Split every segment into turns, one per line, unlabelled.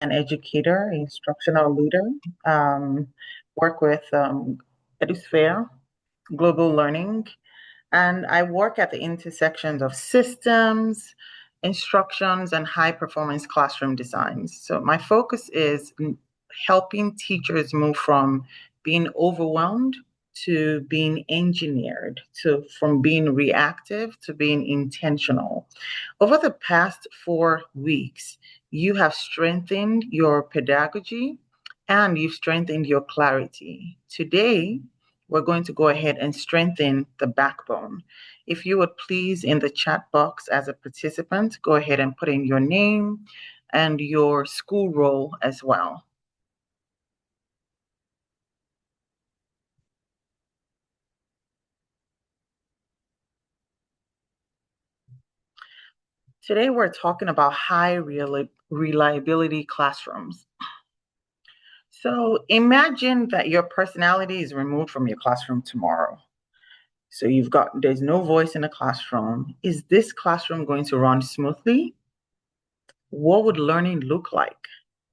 an educator, instructional leader, um, work with EduSphere, global learning, and I work at the intersections of systems, instructions, and high performance classroom designs. So my focus is helping teachers move from being overwhelmed to being engineered, to from being reactive to being intentional. Over the past 4 weeks, you have strengthened your pedagogy and you've strengthened your clarity. Today, we're going to go ahead and strengthen the backbone. If you would please, in the chat box as a participant, go ahead and put in your name and your school role as well. Today, we're talking about high reliability classrooms. So imagine that your personality is removed from your classroom tomorrow. So there's no voice in the classroom. Is this classroom going to run smoothly? What would learning look like?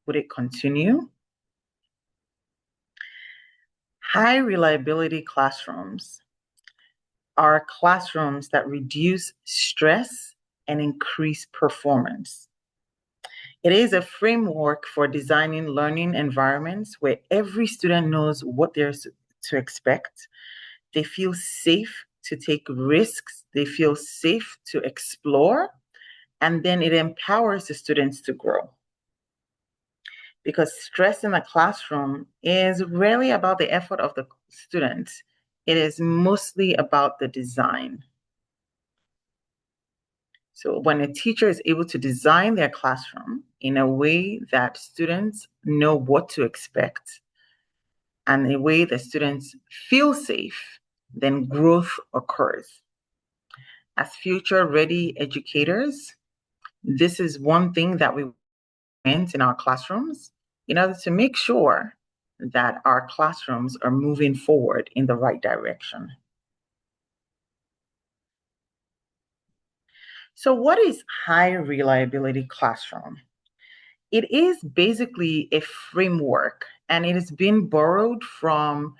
Would it continue? High reliability classrooms are classrooms that reduce stress and increase performance. It is a framework for designing learning environments where every student knows what they're to expect. They feel safe to take risks. They feel safe to explore. And then it empowers the students to grow. Because stress in the classroom is rarely about the effort of the students. It is mostly about the design. So when a teacher is able to design their classroom in a way that students know what to expect and a way that students feel safe, then growth occurs. As future ready educators, this is one thing that we want in our classrooms in order to make sure that our classrooms are moving forward in the right direction. So what is high reliability classroom? It is basically a framework and it has been borrowed from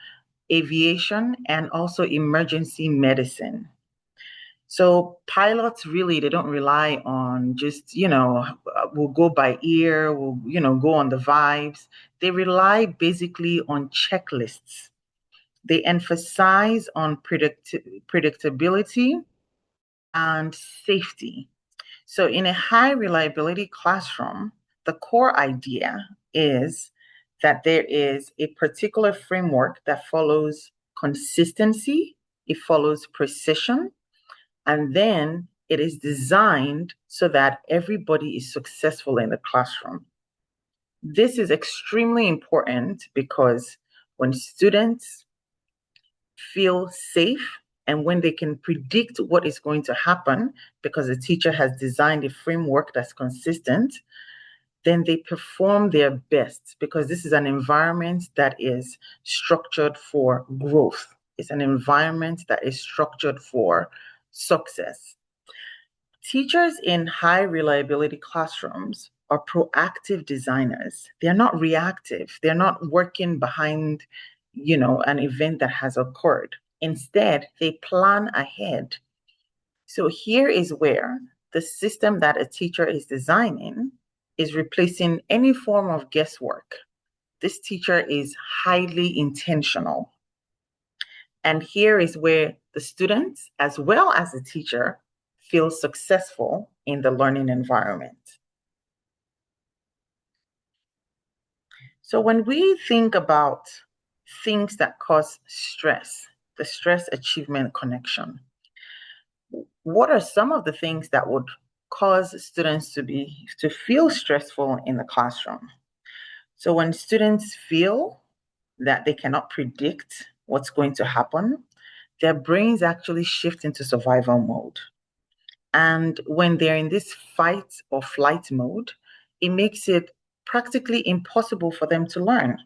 aviation and also emergency medicine. So pilots really, they don't rely on just, we'll go by ear, we'll, go on the vibes. They rely basically on checklists. They emphasize on predictability and safety. So in a high reliability classroom, the core idea is that there is a particular framework that follows consistency, it follows precision, and then it is designed so that everybody is successful in the classroom. This is extremely important because when students feel safe and when they can predict what is going to happen because the teacher has designed a framework that's consistent, then they perform their best because this is an environment that is structured for growth. It's an environment that is structured for success. Teachers in high reliability classrooms are proactive designers. They're not reactive. They're not working behind, an event that has occurred. Instead, they plan ahead. So here is where the system that a teacher is designing is replacing any form of guesswork. This teacher is highly intentional. And here is where the students, as well as the teacher, feel successful in the learning environment. So when we think about things that cause stress, the stress achievement connection, what are some of the things that would cause students to feel stressful in the classroom? So when students feel that they cannot predict what's going to happen, their brains actually shift into survival mode. And when they're in this fight or flight mode, it makes it practically impossible for them to learn.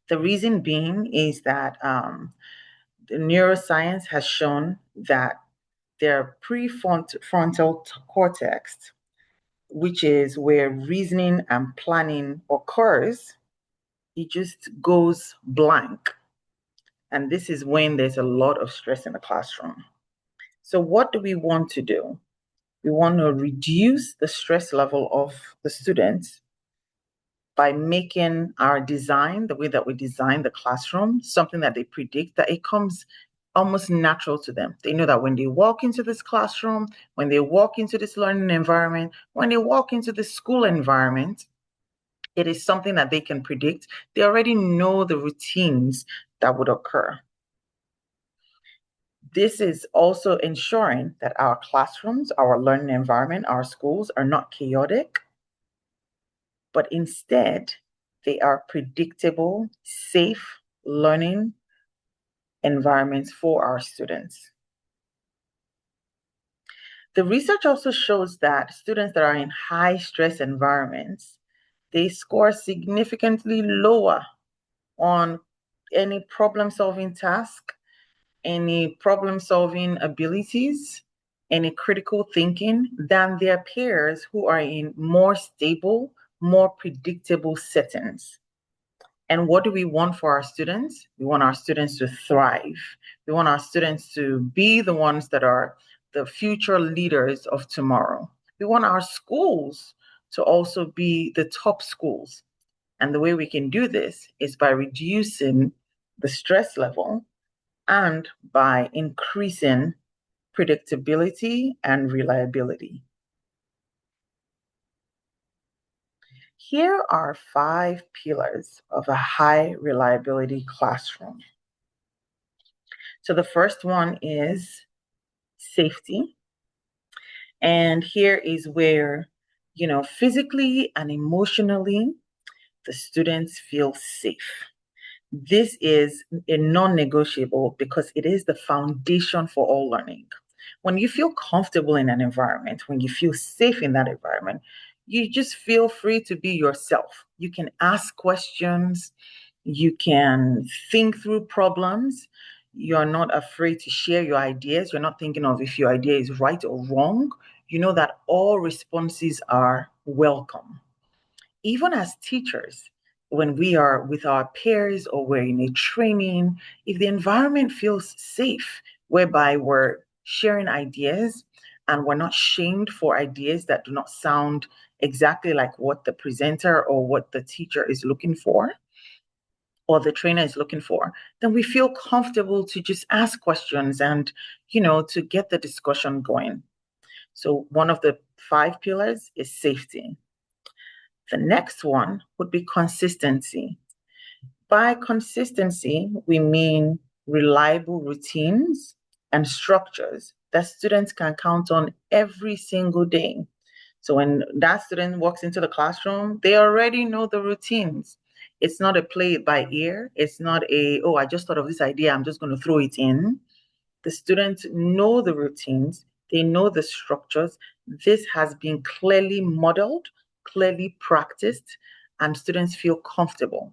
The reason being is that the neuroscience has shown that their prefrontal cortex which is where reasoning and planning occurs, it just goes blank. And this is when there's a lot of stress in the classroom. So what do we want to do? We want to reduce the stress level of the students by making our design, the way that we design the classroom, something that they predict, that it comes almost natural to them. They know that when they walk into this classroom, when they walk into this learning environment, when they walk into the school environment, it is something that they can predict. They already know the routines that would occur. This is also ensuring that our classrooms, our learning environment, our schools are not chaotic, but instead they are predictable, safe learning environments for our students. The research also shows that students that are in high stress environments, they score significantly lower on any problem solving task, any problem solving abilities, any critical thinking than their peers who are in more stable, more predictable settings. And what do we want for our students? We want our students to thrive. We want our students to be the ones that are the future leaders of tomorrow. We want our schools to also be the top schools. And the way we can do this is by reducing the stress level and by increasing predictability and reliability. Here are 5 pillars of a high reliability classroom. So the first one is safety. And here is where, physically and emotionally, the students feel safe. This is a non-negotiable because it is the foundation for all learning. When you feel comfortable in an environment, when you feel safe in that environment, you just feel free to be yourself. You can ask questions, you can think through problems. You're not afraid to share your ideas. You're not thinking of if your idea is right or wrong. You know that all responses are welcome. Even as teachers, when we are with our peers or we're in a training, if the environment feels safe, whereby we're sharing ideas and we're not shamed for ideas that do not sound exactly like what the presenter or what the teacher is looking for or the trainer is looking for, then we feel comfortable to just ask questions and, to get the discussion going. So one of the 5 pillars is safety. The next one would be consistency. By consistency, we mean reliable routines and structures that students can count on every single day. So when that student walks into the classroom, they already know the routines. It's not a play it by ear. It's not oh, I just thought of this idea, I'm just going to throw it in. The students know the routines, they know the structures. This has been clearly modeled, clearly practiced, and students feel comfortable.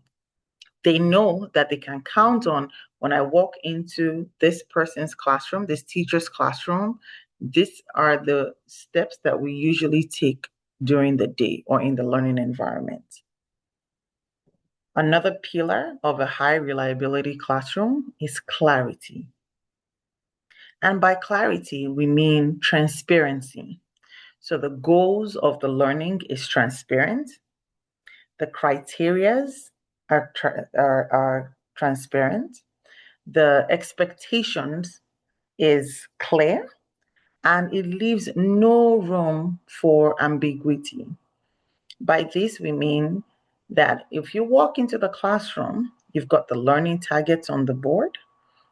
They know that they can count on when I walk into this person's classroom, this teacher's classroom, these are the steps that we usually take during the day or in the learning environment. Another pillar of a high reliability classroom is clarity. And by clarity, we mean transparency. So the goals of the learning is transparent. The criterias are transparent. The expectations is clear, and it leaves no room for ambiguity. By this, we mean that if you walk into the classroom, you've got the learning targets on the board.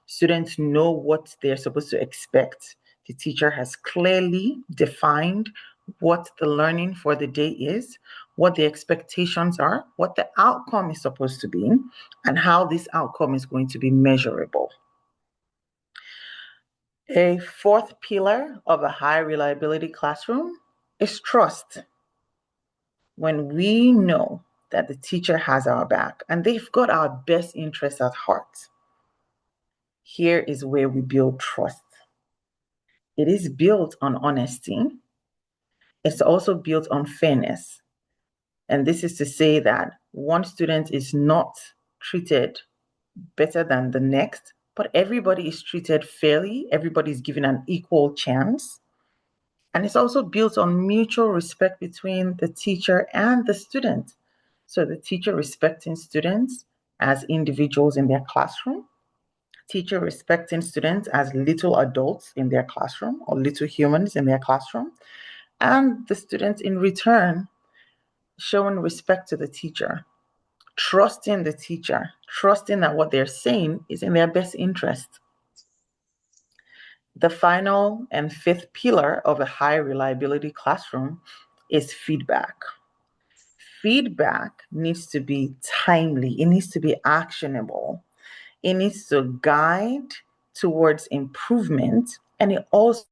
Students know what they're supposed to expect. The teacher has clearly defined what the learning for the day is, what the expectations are, what the outcome is supposed to be, and how this outcome is going to be measurable. A 4th pillar of a high reliability classroom is trust. When we know that the teacher has our back and they've got our best interests at heart, here is where we build trust. It is built on honesty. It's also built on fairness. And this is to say that one student is not treated better than the next, but everybody is treated fairly. Everybody is given an equal chance. And it's also built on mutual respect between the teacher and the student. So the teacher respecting students as individuals in their classroom, teacher respecting students as little adults in their classroom or little humans in their classroom, and the students in return showing respect to the teacher, trusting the teacher, trusting that what they're saying is in their best interest. The final and fifth pillar of a high reliability classroom is feedback. Feedback needs to be timely, it needs to be actionable, it needs to guide towards improvement, and it also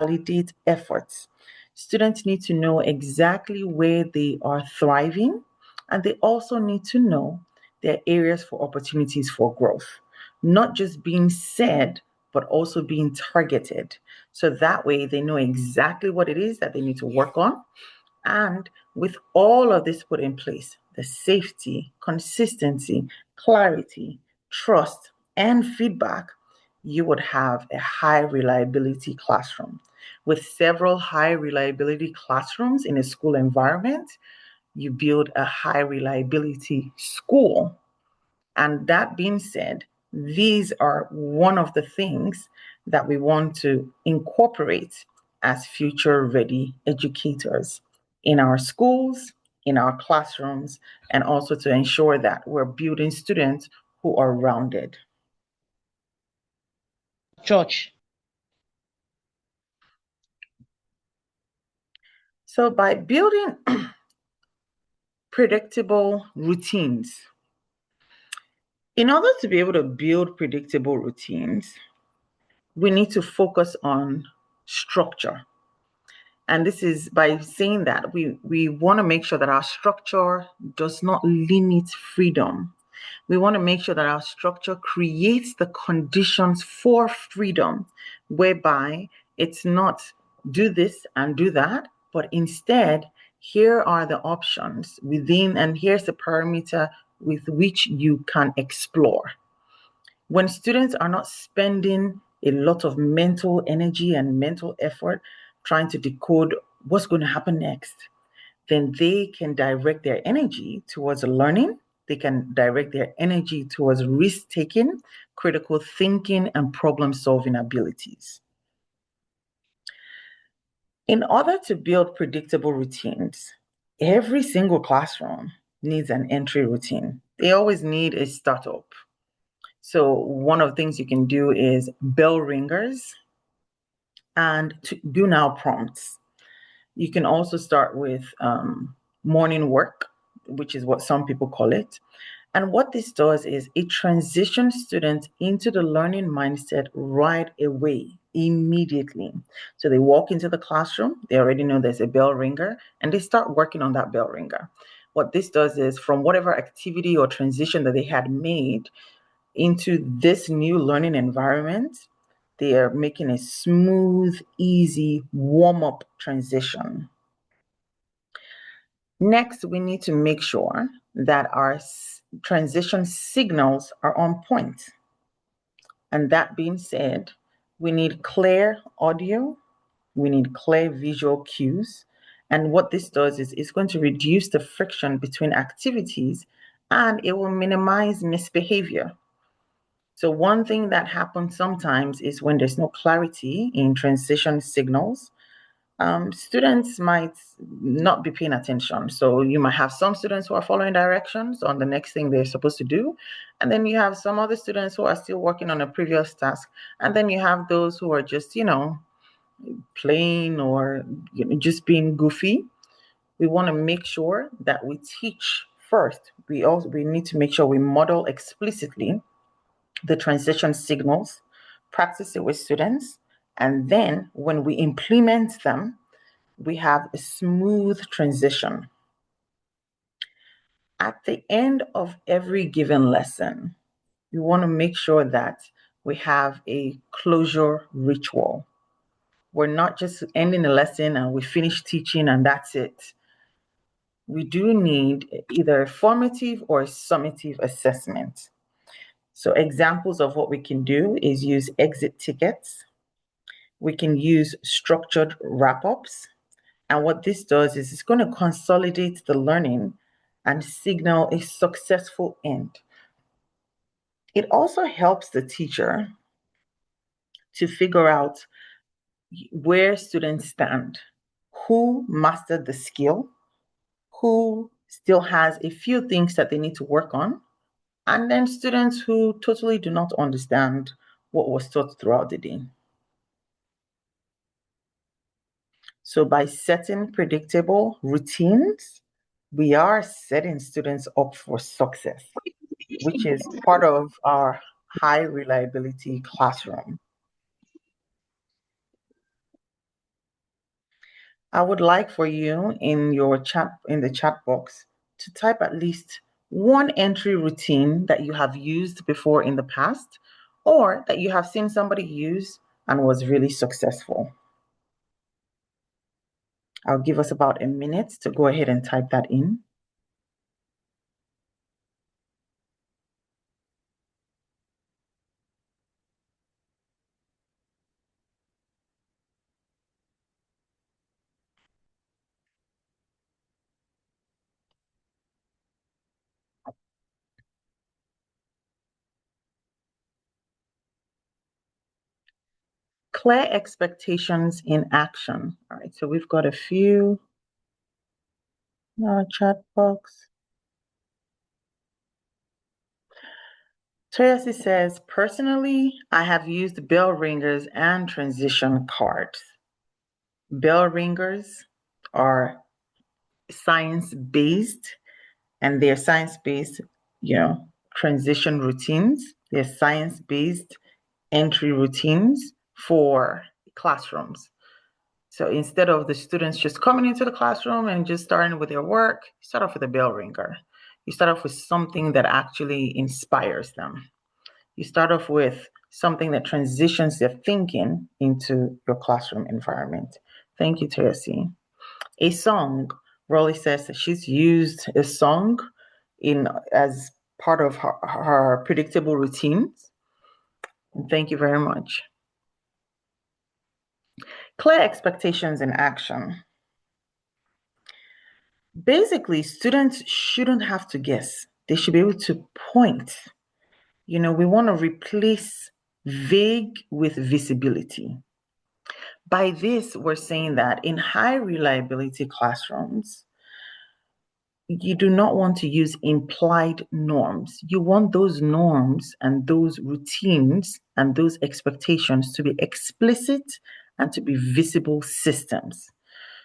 validates efforts. Students need to know exactly where they are thriving, and they also need to know their areas for opportunities for growth, not just being said, but also being targeted. So that way they know exactly what it is that they need to work on. And with all of this put in place, the safety, consistency, clarity, trust, and feedback, you would have a high reliability classroom. With several high reliability classrooms in a school environment, you build a high reliability school. And that being said, these are one of the things that we want to incorporate as future ready educators in our schools, in our classrooms, and also to ensure that we're building students who are rounded.
Church.
So by building predictable routines, in order to be able to build predictable routines, we need to focus on structure. And this is by saying that we want to make sure that our structure does not limit freedom. We want to make sure that our structure creates the conditions for freedom, whereby it's not do this and do that, but instead, here are the options within, and here's the parameter with which you can explore. When students are not spending a lot of mental energy and mental effort trying to decode what's going to happen next, then they can direct their energy towards learning. They can direct their energy towards risk taking, critical thinking, and problem solving abilities. In order to build predictable routines, every single classroom needs an entry routine. They always need a startup. So one of the things you can do is bell ringers and to do now prompts. You can also start with morning work, which is what some people call it. And what this does is it transitions students into the learning mindset right away, immediately. So they walk into the classroom, they already know there's a bell ringer, and they start working on that bell ringer. What this does is from whatever activity or transition that they had made into this new learning environment, they are making a smooth, easy warm-up transition. Next, we need to make sure that our transition signals are on point. And that being said, we need clear audio, we need clear visual cues. And what this does is it's going to reduce the friction between activities and it will minimize misbehavior. So one thing that happens sometimes is when there's no clarity in transition signals, students might not be paying attention. So you might have some students who are following directions on the next thing they're supposed to do. And then you have some other students who are still working on a previous task. And then you have those who are just, playing or just being goofy. We want to make sure that we teach first. We need to make sure we model explicitly the transition signals, practice it with students, and then when we implement them, we have a smooth transition. At the end of every given lesson, we want to make sure that we have a closure ritual. We're not just ending a lesson and we finish teaching and that's it. We do need either a formative or a summative assessment. So examples of what we can do is use exit tickets. We can use structured wrap-ups. And what this does is it's going to consolidate the learning and signal a successful end. It also helps the teacher to figure out where students stand, who mastered the skill, who still has a few things that they need to work on, and then students who totally do not understand what was taught throughout the day. So by setting predictable routines, we are setting students up for success, which is part of our high reliability classroom. I would like for you in the chat box to type at least one entry routine that you have used before in the past or that you have seen somebody use and was really successful. I'll give us about a minute to go ahead and type that in. Clear expectations in action. All right, so we've got a few chat box. Tracy says, personally, I have used bell ringers and transition cards. Bell ringers are science-based and they're science-based, transition routines. They're science-based entry routines for classrooms. So instead of the students just coming into the classroom and just starting with their work, you start off with a bell ringer. You start off with something that actually inspires them. You start off with something that transitions their thinking into your classroom environment. Thank you, Tracy. A song. Rolly says that she's used a song as part of her predictable routines. Thank you very much. Clear expectations in action. Basically, students shouldn't have to guess. They should be able to point. We want to replace vague with visibility. By this, we're saying that in high reliability classrooms, you do not want to use implied norms. You want those norms and those routines and those expectations to be explicit and to be visible systems.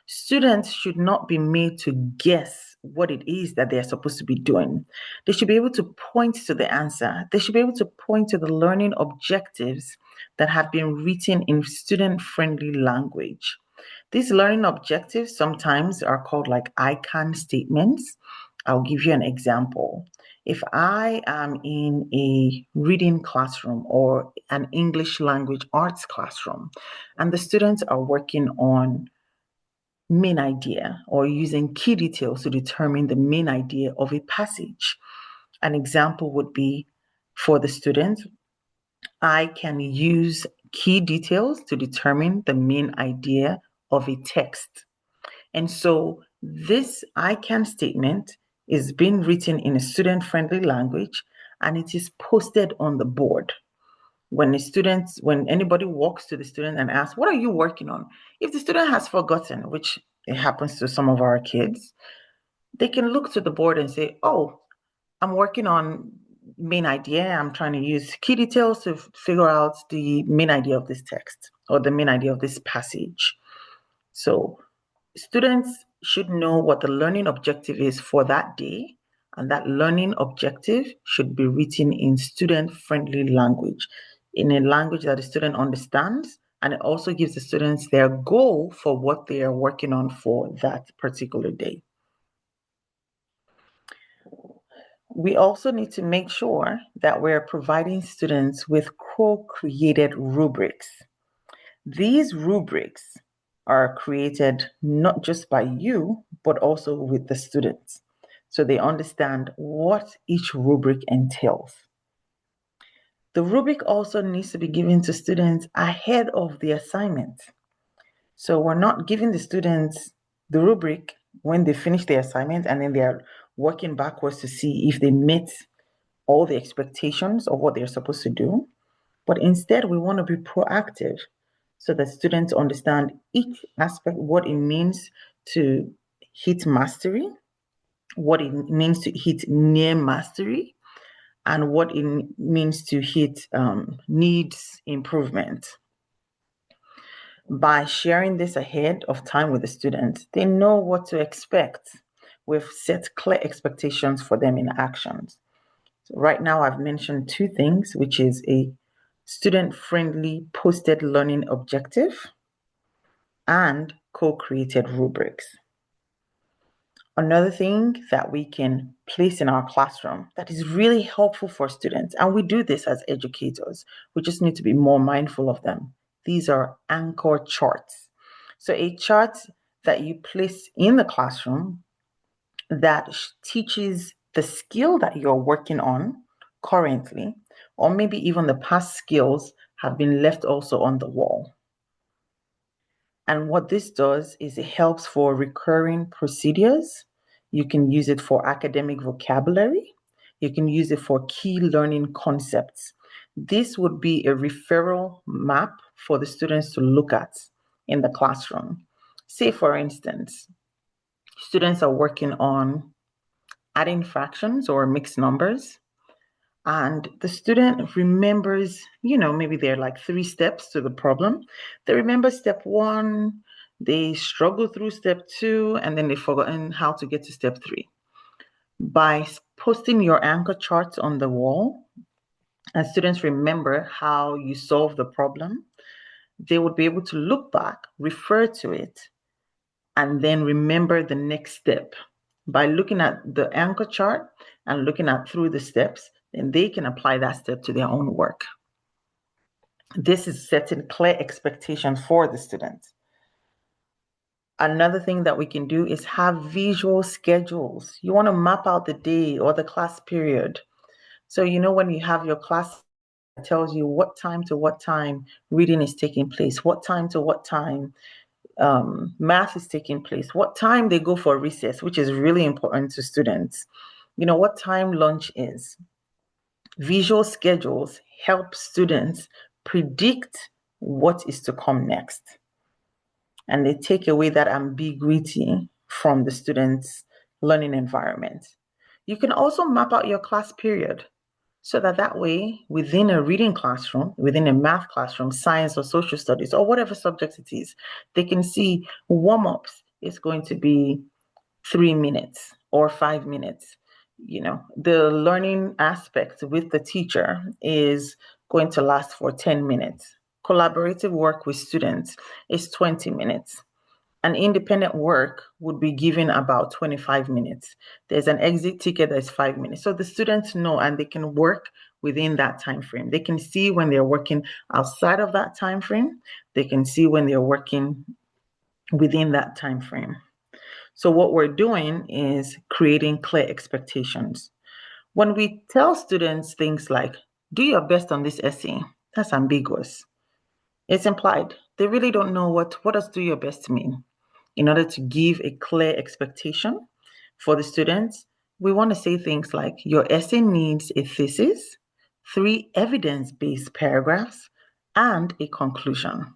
Students should not be made to guess what it is that they're supposed to be doing. They should be able to point to the answer. They should be able to point to the learning objectives that have been written in student-friendly language. These learning objectives sometimes are called like I can statements. I'll give you an example. If I am in a reading classroom or an English language arts classroom, and the students are working on main idea or using key details to determine the main idea of a passage. An example would be for the student, I can use key details to determine the main idea of a text. And so this I can statement is being written in a student-friendly language and it is posted on the board. When anybody walks to the student and asks, what are you working on? If the student has forgotten, which it happens to some of our kids, they can look to the board and say, oh, I'm working on main idea. I'm trying to use key details to figure out the main idea of this text or the main idea of this passage. So students should know what the learning objective is for that day, and that learning objective should be written in student-friendly language, in a language that the student understands, and it also gives the students their goal for what they are working on for that particular day. We also need to make sure that we're providing students with co-created rubrics. These rubrics are created not just by you, but also with the students. So they understand what each rubric entails. The rubric also needs to be given to students ahead of the assignment. So we're not giving the students the rubric when they finish the assignment and then they're working backwards to see if they met all the expectations of what they're supposed to do. But instead, we want to be proactive so that students understand each aspect, what it means to hit mastery, what it means to hit near mastery, and what it means to hit needs improvement. By sharing this ahead of time with the students, they know what to expect. We've set clear expectations for them in actions. So right now, I've mentioned two things, which is a student-friendly posted learning objective and co-created rubrics. Another thing that we can place in our classroom that is really helpful for students, and we do this as educators, we just need to be more mindful of them. These are anchor charts. So a chart that you place in the classroom that teaches the skill that you're working on currently, or maybe even the past skills have been left also on the wall. And what this does is it helps for recurring procedures. You can use it for academic vocabulary. You can use it for key learning concepts. This would be a referral map for the students to look at in the classroom. Say, for instance, students are working on adding fractions or mixed numbers. And the student remembers, maybe there are like 3 steps to the problem. They remember step 1, they struggle through step 2, and then they've forgotten how to get to step 3. By posting your anchor charts on the wall, and students remember how you solve the problem, they would be able to look back, refer to it, and then remember the next step. By looking at the anchor chart and looking at through the steps, then they can apply that step to their own work. This is setting clear expectations for the students. Another thing that we can do is have visual schedules. You want to map out the day or the class period. So, when you have your class, it tells you what time to what time reading is taking place, what time to what time math is taking place, what time they go for recess, which is really important to students, what time lunch is. Visual schedules help students predict what is to come next. And they take away that ambiguity from the students' learning environment. You can also map out your class period so that way, within a reading classroom, within a math classroom, science or social studies, or whatever subject it is, they can see warm-ups is going to be 3 minutes or 5 minutes. The learning aspect with the teacher is going to last for 10 minutes. Collaborative work with students is 20 minutes. An independent work would be given about 25 minutes. There's an exit ticket that's 5 minutes. So the students know and they can work within that time frame. They can see when they're working outside of that time frame. They can see when they're working within that time frame. So what we're doing is creating clear expectations. When we tell students things like, do your best on this essay, that's ambiguous. It's implied. They really don't know what does do your best mean. In order to give a clear expectation for the students, we want to say things like, your essay needs a thesis, 3 evidence-based paragraphs, and a conclusion.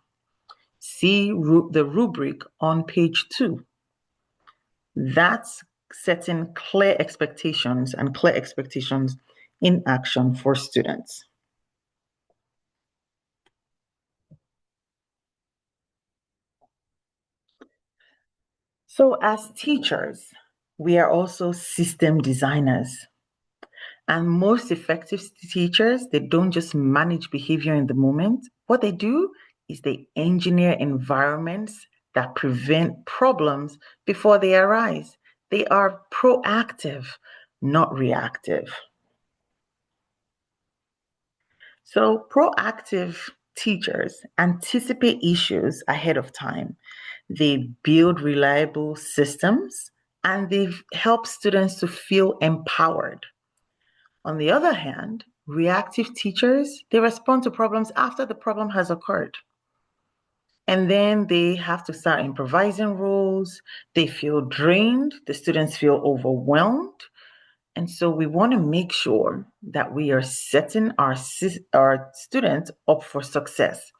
See the rubric on page 2. That's setting clear expectations and clear expectations in action for students. So as teachers, we are also system designers. And most effective teachers, they don't just manage behavior in the moment. What they do is they engineer environments that prevent problems before they arise. They are proactive, not reactive. So proactive teachers anticipate issues ahead of time. They build reliable systems and they help students to feel empowered. On the other hand, reactive teachers, they respond to problems after the problem has occurred. And then they have to start improvising rules. They feel drained. The students feel overwhelmed. And so we want to make sure that we are setting our students up for success.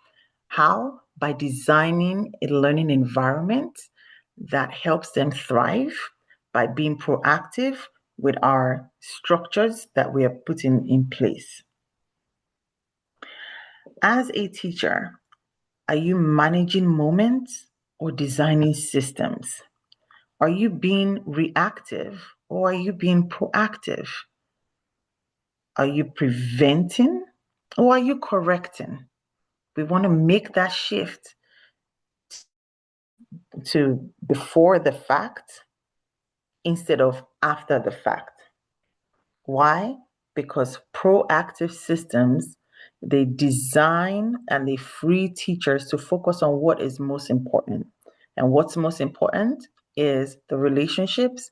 How? By designing a learning environment that helps them thrive, by being proactive with our structures that we are putting in place. As a teacher, are you managing moments or designing systems? Are you being reactive or are you being proactive? Are you preventing or are you correcting? We want to make that shift to before the fact instead of after the fact. Why? Because proactive systems, they design and they free teachers to focus on what is most important. And what's most important is the relationships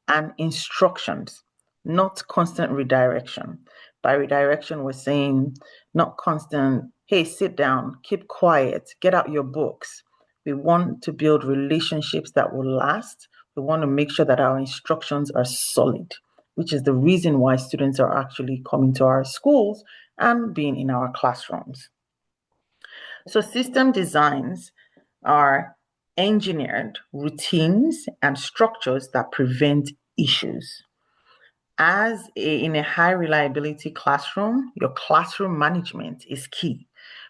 and instructions, not constant redirection. By redirection, we're saying not constant, hey, sit down, keep quiet, get out your books. We want to build relationships that will last. We want to make sure that our instructions are solid, which is the reason why students are actually coming to our schools and being in our classrooms. So system designs are engineered routines and structures that prevent issues. In a high reliability classroom, your classroom management is key.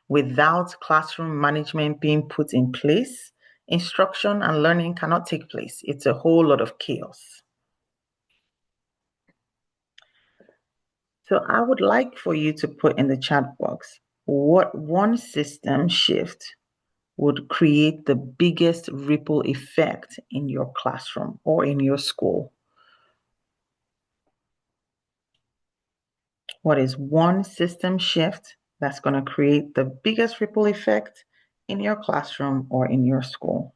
Without classroom management being put in place, instruction and learning cannot take place. It's a whole lot of chaos. So I would like for you to put in the chat box what one system shift would create the biggest ripple effect in your classroom or in your school. What is one system shift that's going to create the biggest ripple effect in your classroom or in your school?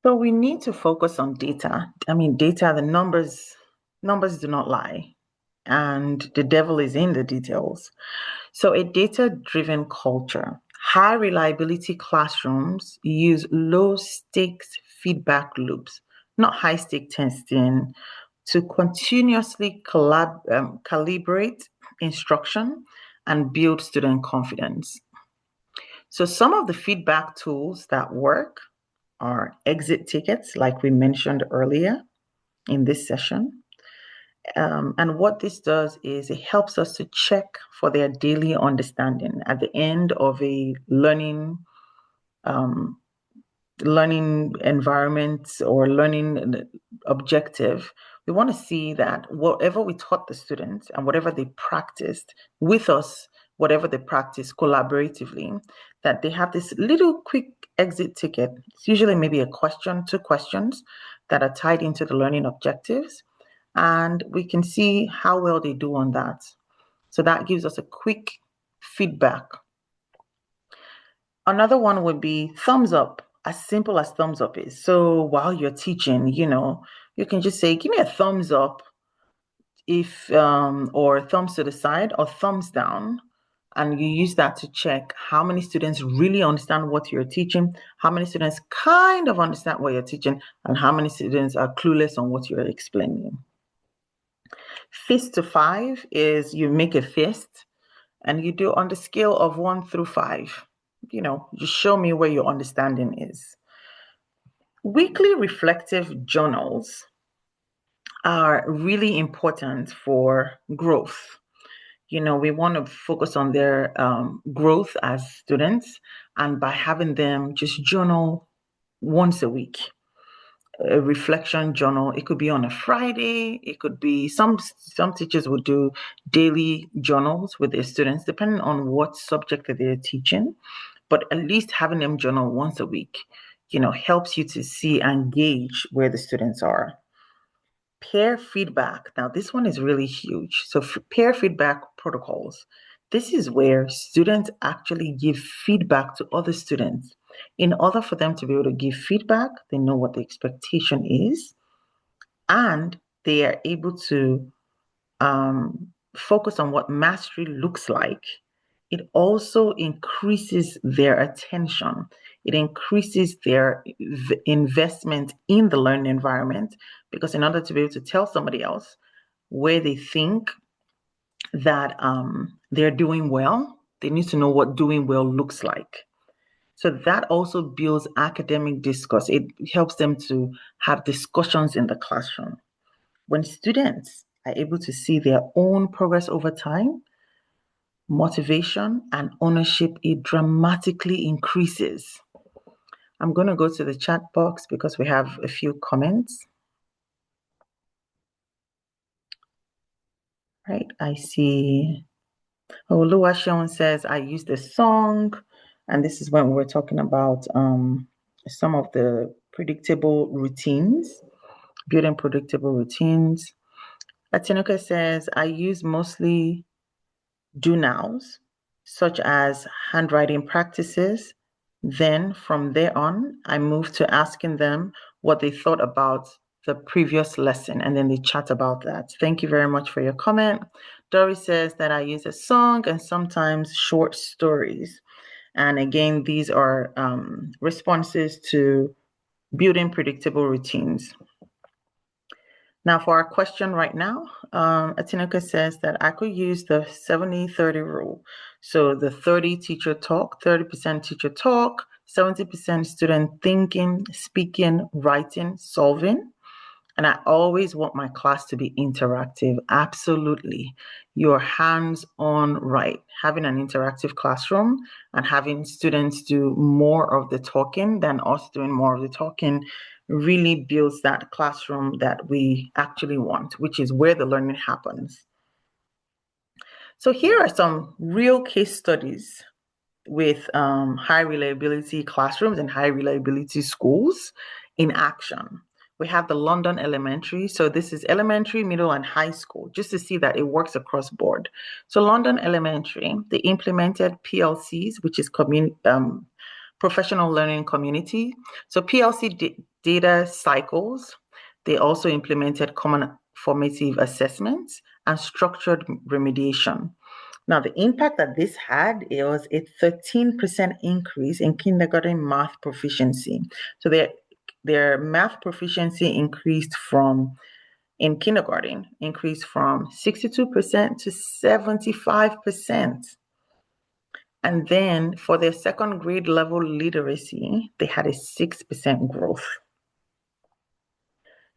So we need to focus on data. I mean, data, the numbers do not lie, and the devil is in the details. So a data-driven culture, high reliability classrooms use low stakes feedback loops, not high stake testing, to continuously calibrate instruction and build student confidence. So some of the feedback tools that work are exit tickets, like we mentioned earlier in this session. And what this does is it helps us to check for their daily understanding at the end of a um, learning environment or learning objective. We want to see that whatever we taught the students and whatever they practiced with us, whatever they practice collaboratively, that they have this little quick exit ticket. It's usually maybe a question, two questions that are tied into the learning objectives. And we can see how well they do on that. So that gives us a quick feedback. Another one would be thumbs up, as simple as thumbs up is. So while you're teaching, you can just say, give me a thumbs up if or thumbs to the side or thumbs down. And you use that to check how many students really understand what you're teaching, how many students kind of understand what you're teaching, and how many students are clueless on what you're explaining. Fist to 5 is you make a fist and you do on the scale of 1 through 5. You show me where your understanding is. Weekly reflective journals are really important for growth. We want to focus on their growth as students, and by having them just journal once a week. A reflection journal. It could be on a Friday. It could be some teachers would do daily journals with their students, depending on what subject that they're teaching. But at least having them journal once a week, helps you to see and gauge where the students are. Peer feedback. Now, this one is really huge. So peer feedback protocols. This is where students actually give feedback to other students. In order for them to be able to give feedback, they know what the expectation is, and they are able to focus on what mastery looks like. It also increases their attention. It increases their investment in the learning environment, because in order to be able to tell somebody else where they think that they're doing well, they need to know what doing well looks like. So that also builds academic discourse. It helps them to have discussions in the classroom. When students are able to see their own progress over time, motivation and ownership, it dramatically increases. I'm going to go to the chat box because we have a few comments. Right, I see. Oh, Luashon says, I used a song, and this is when we're talking about some of the predictable routines, building predictable routines. Atinuka says, I use mostly do nows, such as handwriting practices. Then from there on, I moved to asking them what they thought about the previous lesson, and then they chat about that. Thank you very much for your comment. Dory says that I use a song and sometimes short stories. And again, these are responses to building predictable routines. Now, for our question right now, Atinuka says that I could use the 70-30 rule. So the 30 teacher talk, 30% teacher talk, 70% student thinking, speaking, writing, solving. And I always want my class to be interactive. Absolutely. Your hands-on, right. Having an interactive classroom and having students do more of the talking than us doing more of the talking really builds that classroom that we actually want, which is where the learning happens. So here are some real case studies with high reliability classrooms and high reliability schools in action. We have the London Elementary. So this is elementary, middle, and high school, just to see that it works across board. So London Elementary, they implemented PLCs, which is professional learning community. So PLC data cycles. They also implemented common formative assessments and structured remediation. Now, the impact that this had, it was a 13% increase in kindergarten math proficiency. So their math proficiency in kindergarten increased from 62% to 75%. And then for their second grade level literacy, they had a 6% growth.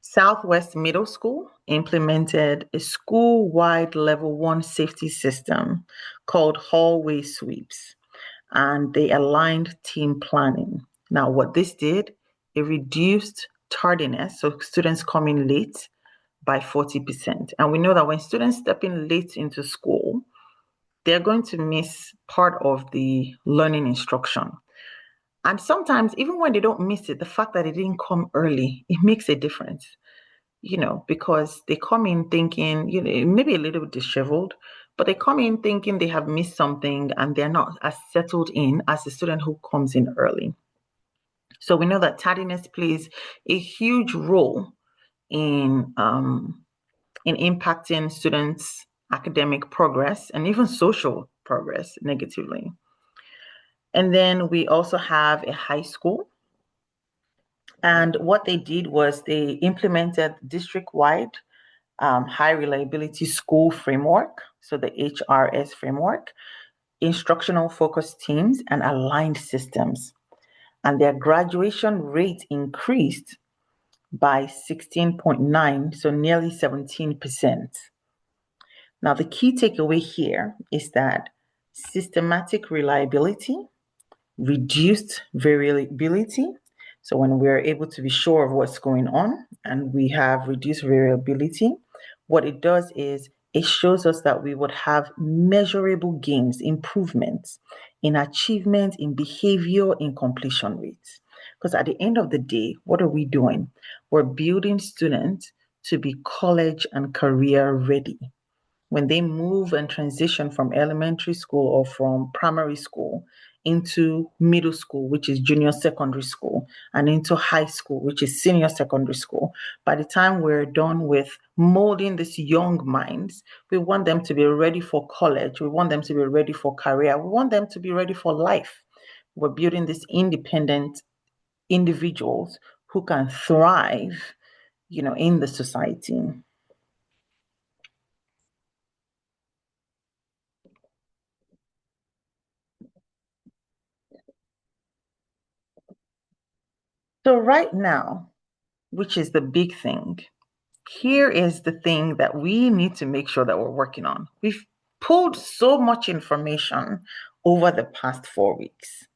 Southwest Middle School implemented a school-wide level 1 safety system called hallway sweeps, and they aligned team planning. Now, what this did, it reduced tardiness, so students coming late, by 40%. And we know that when students step in late into school, they're going to miss part of the learning instruction. And sometimes, even when they don't miss it, the fact that they didn't come early, it makes a difference, because they come in thinking, maybe a little bit disheveled, but they come in thinking they have missed something and they're not as settled in as the student who comes in early. So we know that tardiness plays a huge role in impacting students' academic progress and even social progress negatively. And then we also have a high school. And what they did was they implemented district-wide high reliability school framework, so the HRS framework, instructional focused teams, and aligned systems. And their graduation rate increased by 16.9, so nearly 17%. Now, the key takeaway here is that systematic reliability, reduced variability. So when we're able to be sure of what's going on and we have reduced variability, what it does is it shows us that we would have measurable gains, improvements in achievement, in behavior, in completion rates. Because at the end of the day, what are we doing? We're building students to be college and career ready. When they move and transition from elementary school or from primary school into middle school, which is junior secondary school, and into high school, which is senior secondary school, by the time we're done with molding these young minds, we want them to be ready for college. We want them to be ready for career. We want them to be ready for life. We're building these independent individuals who can thrive, in the society. So right now, which is the big thing, here is the thing that we need to make sure that we're working on. We've pulled so much information over the past 4 weeks,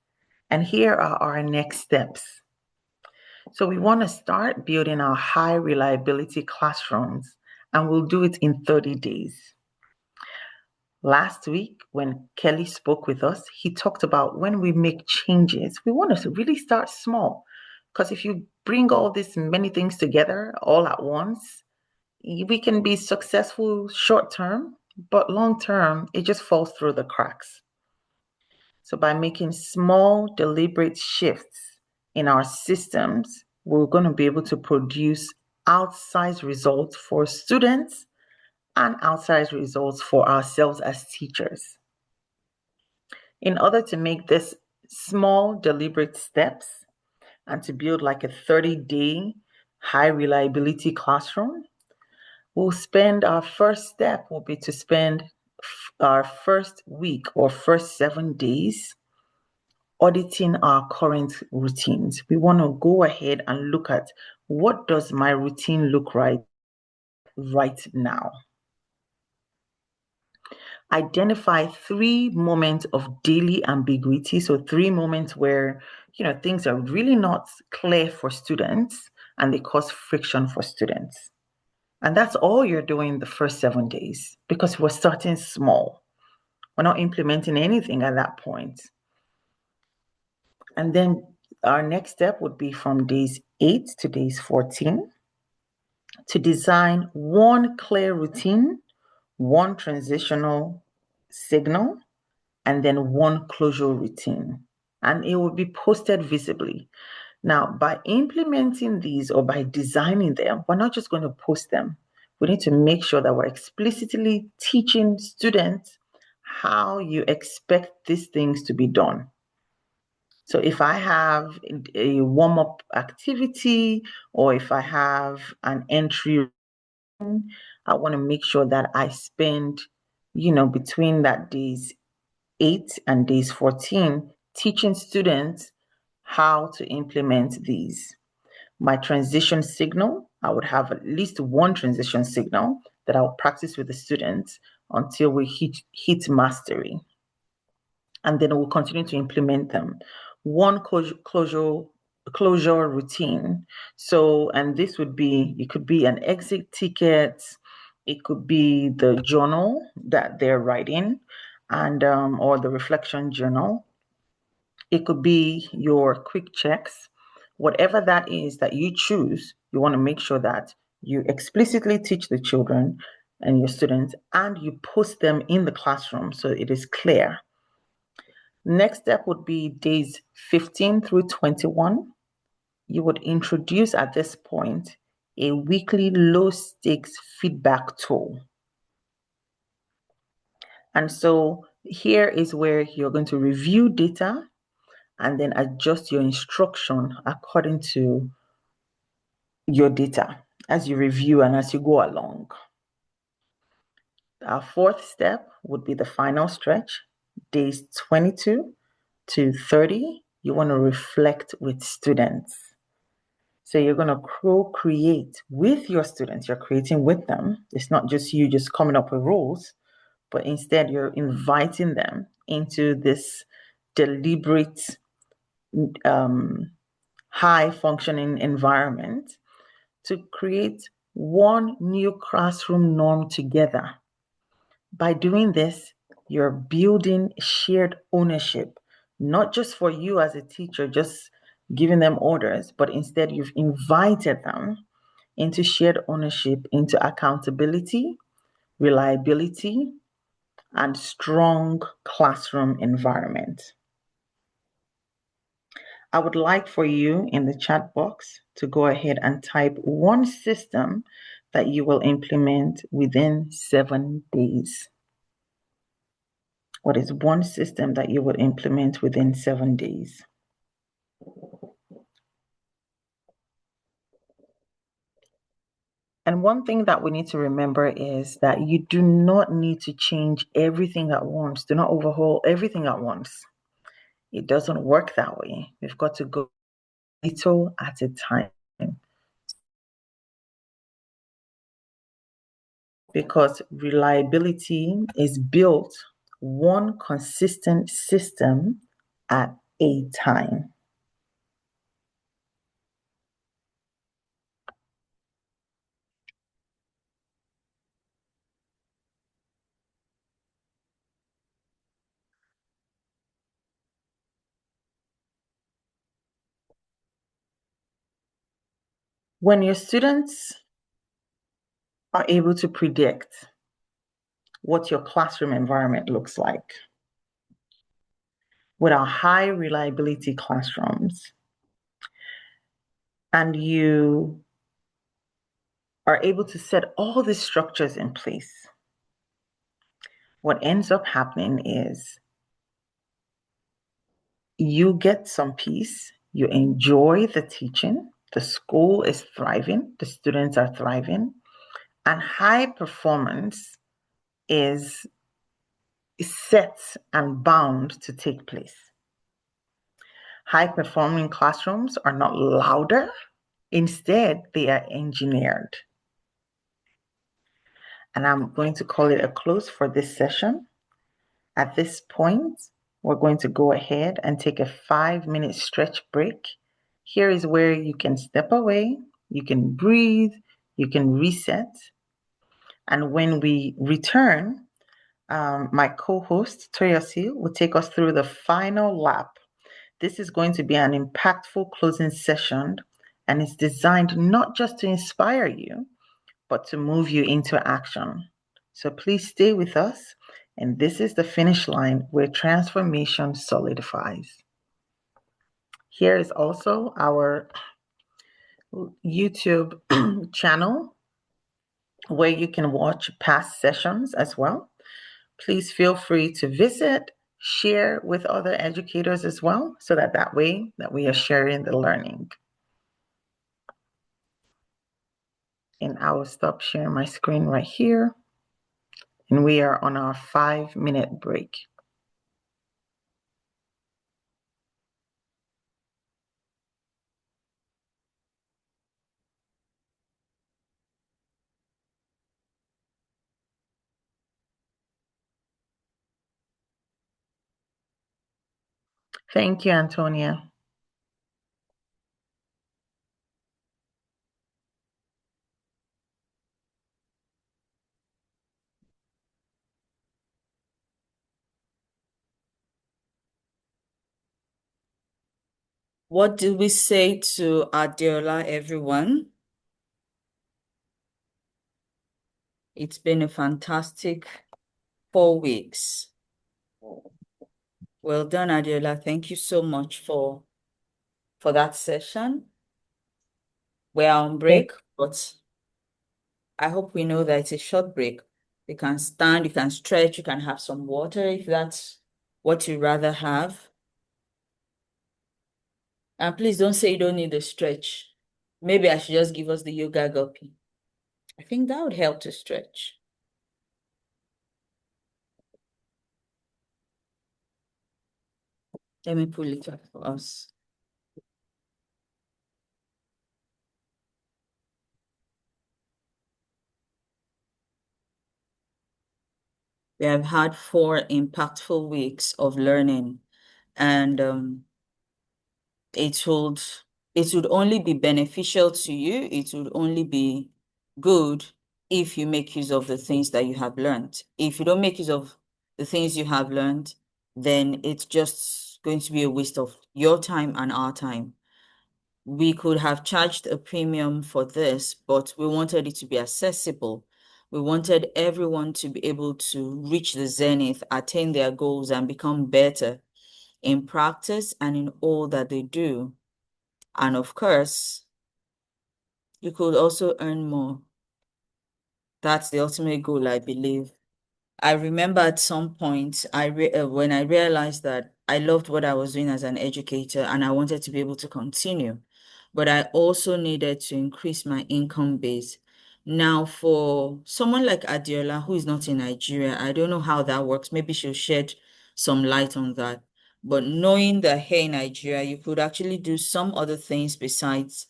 and here are our next steps. So we want to start building our high reliability classrooms, and we'll do it in 30 days. Last week, when Kelly spoke with us, he talked about when we make changes, we want to really start small. Because if you bring all these many things together all at once, we can be successful short term, but long term, it just falls through the cracks. So by making small, deliberate shifts in our systems, we're going to be able to produce outsized results for students and outsized results for ourselves as teachers. In order to make this small, deliberate steps and to build like a 30-day high reliability classroom, we'll spend our first step will be to spend our first week or first 7 days auditing our current routines. We want to go ahead and look at what does my routine look like right now. Identify 3 moments of daily ambiguity. So 3 moments where, things are really not clear for students and they cause friction for students. And that's all you're doing the first 7 days because we're starting small. We're not implementing anything at that point. And then our next step would be from days 8 to days 14 to design one clear routine, one transitional signal, and then one closure routine. And it will be posted visibly. Now, by implementing these or by designing them, we're not just going to post them. We need to make sure that we're explicitly teaching students how you expect these things to be done. So if I have a warm-up activity or if I have an entry, I want to make sure that I spend, between that days 8 and days 14 teaching students how to implement these. My transition signal, I would have at least one transition signal that I'll practice with the students until we hit mastery. And then we'll continue to implement them. One closure routine. So, and this would be, it could be an exit ticket, it could be the journal that they're writing, and or the reflection journal. It could be your quick checks. Whatever that is that you choose, you want to make sure that you explicitly teach the children and your students and you post them in the classroom so it is clear. Next step would be days 15 through 21. You would introduce at this point a weekly low stakes feedback tool. And so here is where you're going to review data and then adjust your instruction according to your data as you review and as you go along. Our fourth step would be the final stretch, days 22 to 30. You want to reflect with students. So you're going to co-create with your students. You're creating with them. It's not just you just coming up with rules, but instead you're inviting them into this deliberate, high functioning environment to create one new classroom norm together. By doing this, you're building shared ownership, not just for you as a teacher, just giving them orders, but instead you've invited them into shared ownership, into accountability, reliability, and strong classroom environment. I would like for you in the chat box to go ahead and type one system that you will implement within 7 days. What is one system that you will implement within 7 days? And one thing that we need to remember is that you do not need to change everything at once. Do not overhaul everything at once. It doesn't work that way. We've got to go little at a time. Because reliability is built one consistent system at a time. When your students are able to predict what your classroom environment looks like, with our high reliability classrooms, and you are able to set all these structures in place, what ends up happening is you get some peace, you enjoy the teaching, the school is thriving, the students are thriving, and high performance is set and bound to take place. High performing classrooms are not louder, instead, they are engineered. And I'm going to call it a close for this session. At this point, we're going to go ahead and take a 5-minute stretch break. Here is where you can step away, you can breathe, you can reset. And when we return, my co-host, Toyosi, will take us through the final lap. This is going to be an impactful closing session, and it's designed not just to inspire you, but to move you into action. So please stay with us. And this is the finish line where transformation solidifies. Here is also our YouTube channel where you can watch past sessions as well. Please feel free to visit, share with other educators as well, so that way that we are sharing the learning. And I will stop sharing my screen right here. And we are on our 5-minute break. Thank you, Antonia.
What did we say to Adeola, everyone? It's been a fantastic 4 weeks. Well done, Adeola. Thank you so much for that session. We're on break, but I hope we know that it's a short break. You can stand, you can stretch, you can have some water if that's what you'd rather have. And please don't say you don't need a stretch. Maybe I should just give us the yoga guppy. I think that would help to stretch. Let me pull it up for us. We have had 4 impactful weeks of learning, and it would only be beneficial to you. It would only be good if you make use of the things that you have learned. If you don't make use of the things you have learned, then it's just going to be a waste of your time and our time. we could have charged a premium for this, but we wanted it to be accessible. We wanted everyone to be able to reach the zenith, attain their goals, and become better in practice and in all that they do. And of course, you could also earn more. That's the ultimate goal, I believe. I remember at some point, when I realized that I loved what I was doing as an educator and I wanted to be able to continue, but I also needed to increase my income base. Now, for someone like Adeola, who is not in Nigeria, I don't know how that works. Maybe she'll shed some light on that. But knowing that here in Nigeria, you could actually do some other things besides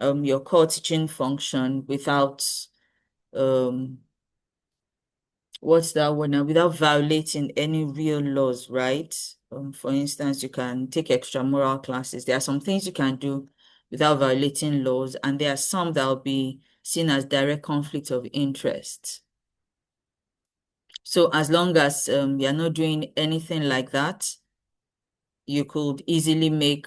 your core teaching function without um what's that word now, without violating any real laws, right? For instance, you can take extramural classes. There are some things you can do without violating laws, and there are some that will be seen as direct conflict of interest. So as long as you're not doing anything like that, you could easily make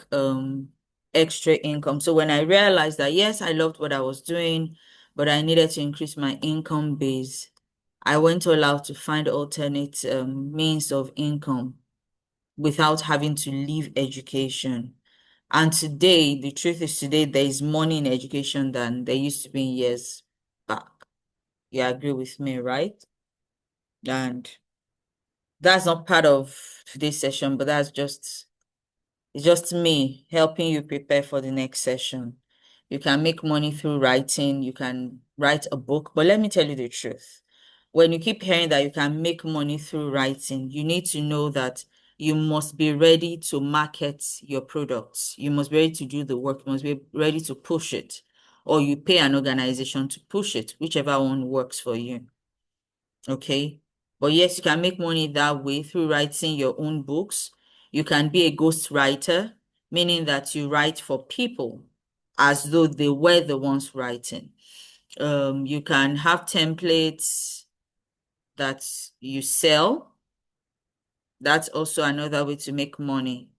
extra income. So when I realized that, yes, I loved what I was doing, but I needed to increase my income base, I went all out to find alternate means of income without having to leave education. And today, the truth is today, there is money in education than there used to be in years back. You agree with me, right? And that's not part of today's session, but it's just me helping you prepare for the next session. You can make money through writing, you can write a book, but let me tell you the truth. When you keep hearing that you can make money through writing, you need to know that you must be ready to market your products. You must be ready to do the work. You must be ready to push it, or you pay an organization to push it, whichever one works for you. Okay. But yes, you can make money that way through writing your own books. You can be a ghostwriter, meaning that you write for people as though they were the ones writing. You can have templates that you sell. That's also another way to make money.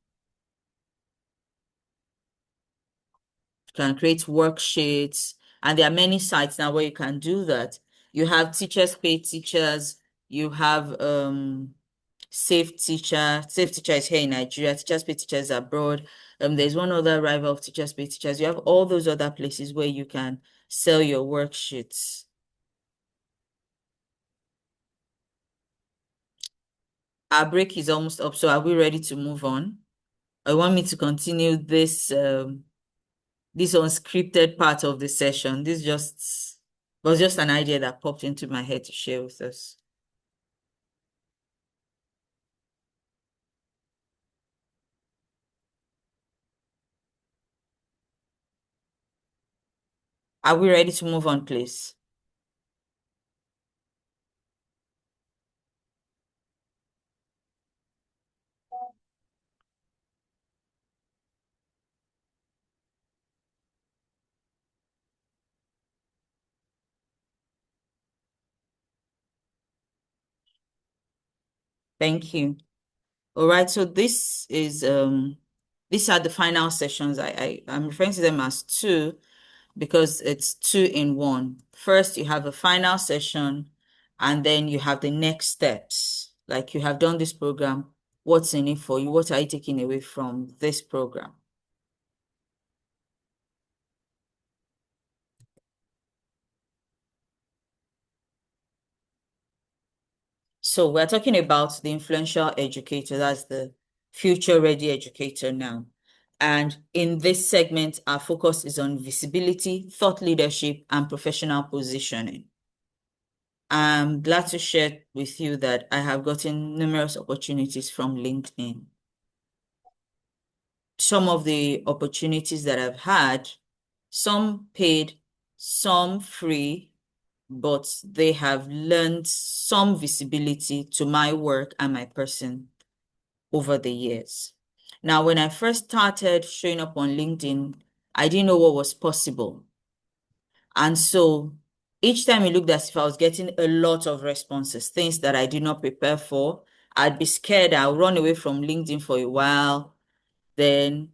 You can create worksheets, and there are many sites now where you can do that. You have teachers pay teachers, you have Safe Teacher is here in Nigeria, Teachers Pay Teachers abroad. There's one other rival of Teachers Pay Teachers. You have all those other places where you can sell your worksheets. Our break is almost up, so are we ready to move on? I want me to continue this unscripted part of the session. This just was just an idea that popped into my head to share with us. Are we ready to move on, please? Thank you. All right, so these are the final sessions. I'm referring to them as two because it's two in one. First, you have a final session, and then you have the next steps. Like you have done this program, what's in it for you? What are you taking away from this program? So we're talking about the influential educator, that's the future ready educator now. And in this segment, our focus is on visibility, thought leadership, and professional positioning. I'm glad to share with you that I have gotten numerous opportunities from LinkedIn. Some of the opportunities that I've had, some paid, some free, but they have lent some visibility to my work and my person over the years. Now, when I first started showing up on LinkedIn, I didn't know what was possible. And so each time it looked as if I was getting a lot of responses, things that I did not prepare for, I'd be scared. I'll run away from LinkedIn for a while. Then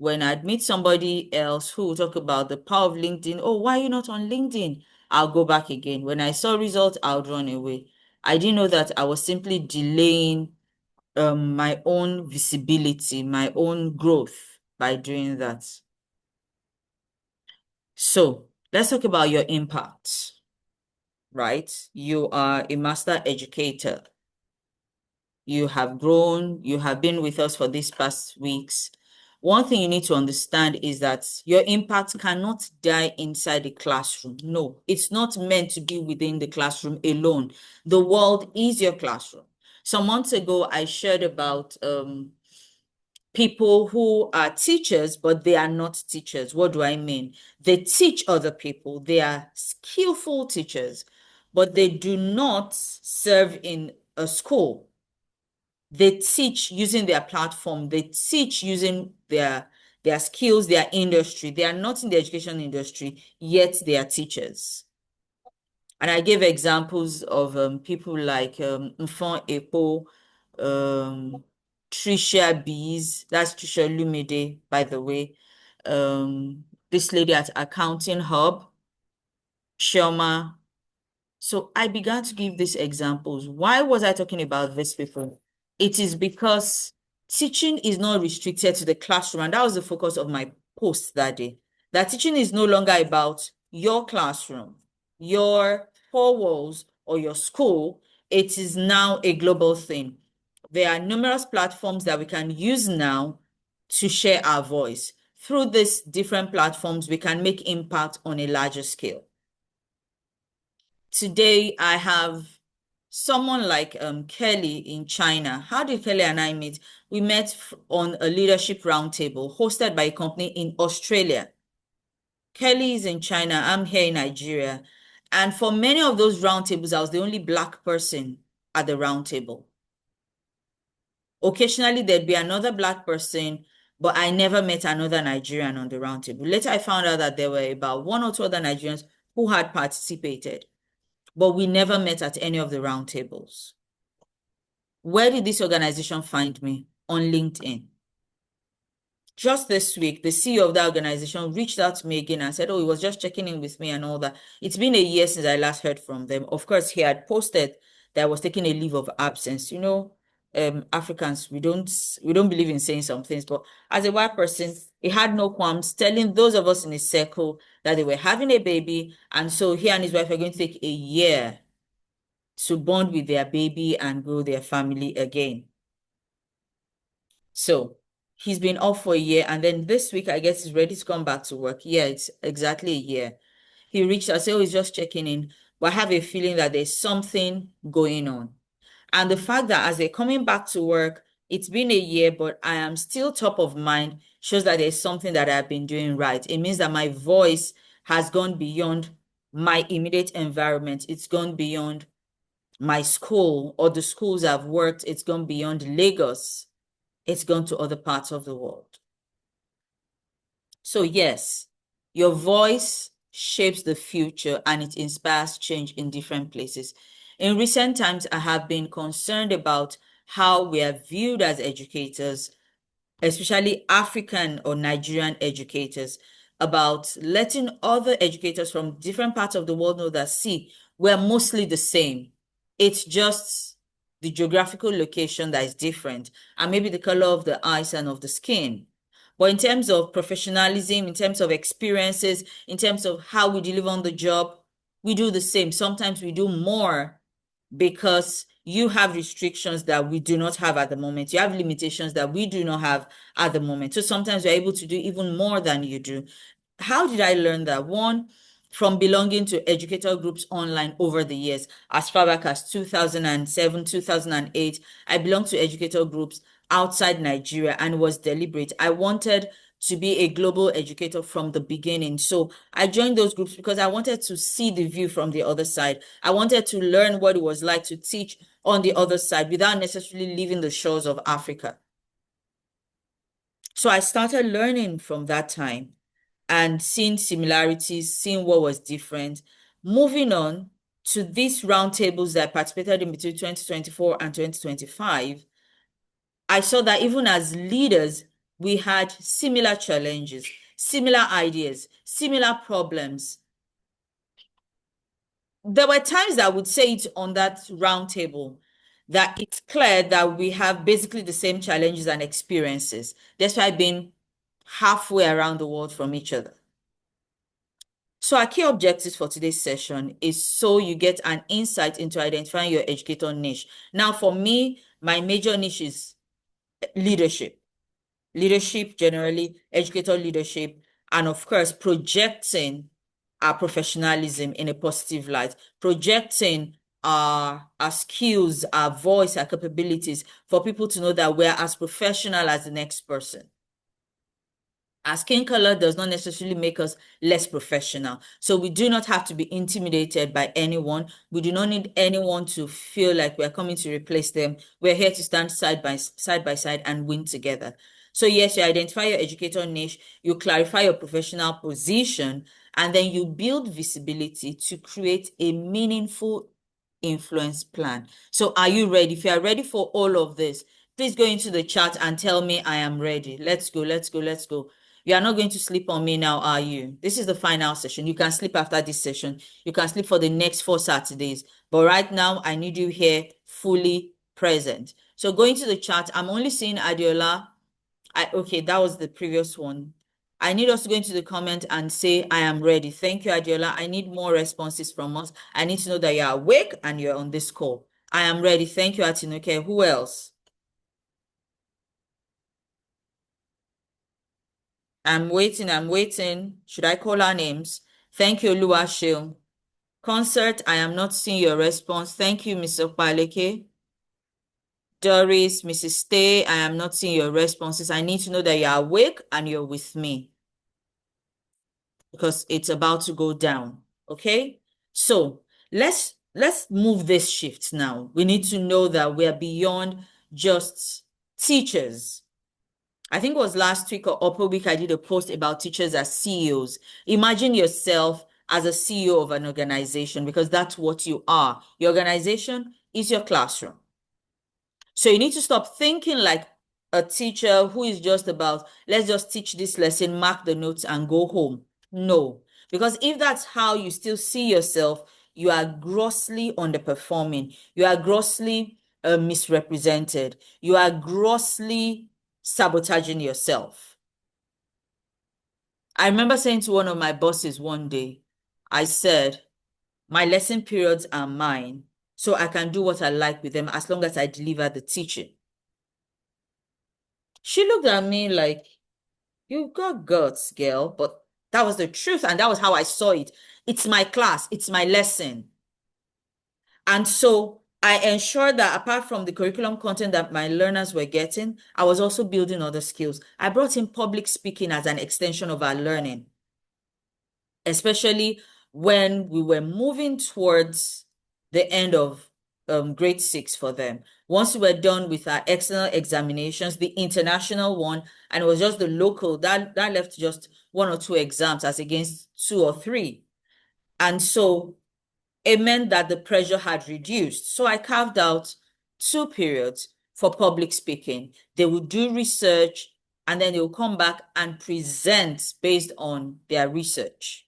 when I'd meet somebody else who will talk about the power of LinkedIn, oh, why are you not on LinkedIn? I'll go back again. When I saw results, I'll run away. I didn't know that I was simply delaying my own visibility, my own growth by doing that. So let's talk about your impact, right? You are a master educator. You have grown, you have been with us for these past weeks. One thing you need to understand is that your impact cannot die inside the classroom. No, it's not meant to be within the classroom alone. The world is your classroom. Some months ago, I shared about people who are teachers, but they are not teachers. What do I mean? They teach other people. They are skillful teachers, but they do not serve in a school. They teach using their platform. They teach using their skills, their industry. They are not in the education industry, yet they are teachers. And I gave examples of people like Mfon Epo, um, Tricia Bees, that's Tricia Lumide, by the way. This lady at Accounting Hub, Shelma. So I began to give these examples. Why was I talking about these people? It is because teaching is not restricted to the classroom. And that was the focus of my post that day. That teaching is no longer about your classroom, your four walls, or your school. It is now a global thing. There are numerous platforms that we can use now to share our voice. Through these different platforms, we can make impact on a larger scale. Today, I have someone like Kelly in China. How did Kelly and I meet? We met on a leadership roundtable hosted by a company in Australia. Kelly is in China. I'm here in Nigeria. And for many of those roundtables, I was the only Black person at the roundtable. Occasionally, there'd be another Black person, but I never met another Nigerian on the roundtable. Later, I found out that there were about one or two other Nigerians who had participated, but we never met at any of the roundtables. Where did this organization find me? On LinkedIn. Just this week, the CEO of that organization reached out to me again and said, oh, he was just checking in with me and all that. It's been a year since I last heard from them. Of course, he had posted that I was taking a leave of absence. You know, Africans, we don't believe in saying some things, but as a white person, he had no qualms telling those of us in his circle that they were having a baby, and so he and his wife are going to take a year to bond with their baby and grow their family again. So he's been off for a year, and then this week, I guess he's ready to come back to work. Yeah, it's exactly a year. He reached out, said, oh, he's just checking in, but I have a feeling that there's something going on. And the fact that as they're coming back to work, it's been a year, but I am still top of mind shows that there's something that I've been doing right. It means that my voice has gone beyond my immediate environment. It's gone beyond my school or the schools I've worked. It's gone beyond Lagos. It's gone to other parts of the world. So yes, your voice shapes the future and it inspires change in different places. In recent times, I have been concerned about how we are viewed as educators, especially African or Nigerian educators, about letting other educators from different parts of the world know that, see, we're mostly the same. It's just the geographical location that is different, and maybe the color of the eyes and of the skin. But in terms of professionalism, in terms of experiences, in terms of how we deliver on the job, we do the same. Sometimes we do more because you have restrictions that we do not have at the moment. You have limitations that we do not have at the moment. So sometimes you're able to do even more than you do. How did I learn that? One, from belonging to educator groups online over the years. As far back as 2007, 2008, I belonged to educator groups outside Nigeria and was deliberate. I wanted to be a global educator from the beginning. So I joined those groups because I wanted to see the view from the other side. I wanted to learn what it was like to teach on the other side without necessarily leaving the shores of Africa. So I started learning from that time and seeing similarities, seeing what was different. Moving on to these roundtables that I participated in between 2024 and 2025, I saw that even as leaders, we had similar challenges, similar ideas, similar problems. There were times that I would say it on that round table that it's clear that we have basically the same challenges and experiences, despite being halfway around the world from each other. So our key objectives for today's session is so you get an insight into identifying your educator niche. Now, for me, my major niche is leadership. Leadership generally, educator leadership, and of course, projecting our professionalism in a positive light, projecting our skills, our voice, our capabilities for people to know that we're as professional as the next person. Our skin color does not necessarily make us less professional. So we do not have to be intimidated by anyone. We do not need anyone to feel like we're coming to replace them. We're here to stand side by side and win together. So yes, you identify your educator niche, you clarify your professional position, and then you build visibility to create a meaningful influence plan. So are you ready? If you are ready for all of this, please go into the chat and tell me I am ready. Let's go, let's go, let's go. You are not going to sleep on me now, are you? This is the final session. You can sleep after this session. You can sleep for the next 4 Saturdays. But right now, I need you here fully present. So going to the chat, I'm only seeing Adeola. Okay, that was the previous one. I need us to go into the comment and say, I am ready. Thank you, Adeola. I need more responses from us. I need to know that you're awake and you're on this call. I am ready. Thank you, Atinuke. Who else? I'm waiting, I'm waiting. Should I call our names? Thank you, Oluwaseun. Concert, I am not seeing your response. Thank you, Mr. Paleke. Doris, Mrs. Stay, I am not seeing your responses. I need to know that you're awake and you're with me because it's about to go down. Okay? So let's move this shift now. We need to know that we're beyond just teachers. I think it was last week or upper week, I did a post about teachers as CEOs. Imagine yourself as a CEO of an organization because that's what you are. Your organization is your classroom. So you need to stop thinking like a teacher who is just about, let's just teach this lesson, mark the notes and go home. No, because if that's how you still see yourself, you are grossly underperforming. You are grossly misrepresented. You are grossly sabotaging yourself. I remember saying to one of my bosses one day, I said, my lesson periods are mine, so I can do what I like with them as long as I deliver the teaching. She looked at me like, you got guts, girl. But that was the truth, and that was how I saw it. It's my class, it's my lesson. And so I ensured that apart from the curriculum content that my learners were getting, I was also building other skills. I brought in public speaking as an extension of our learning, especially when we were moving towards the end of grade 6 for them. Once we were done with our external examinations, the international one, and it was just the local, that left just 1 or 2 exams as against 2 or 3. And so it meant that the pressure had reduced. So I carved out 2 periods for public speaking. They would do research and then they will come back and present based on their research.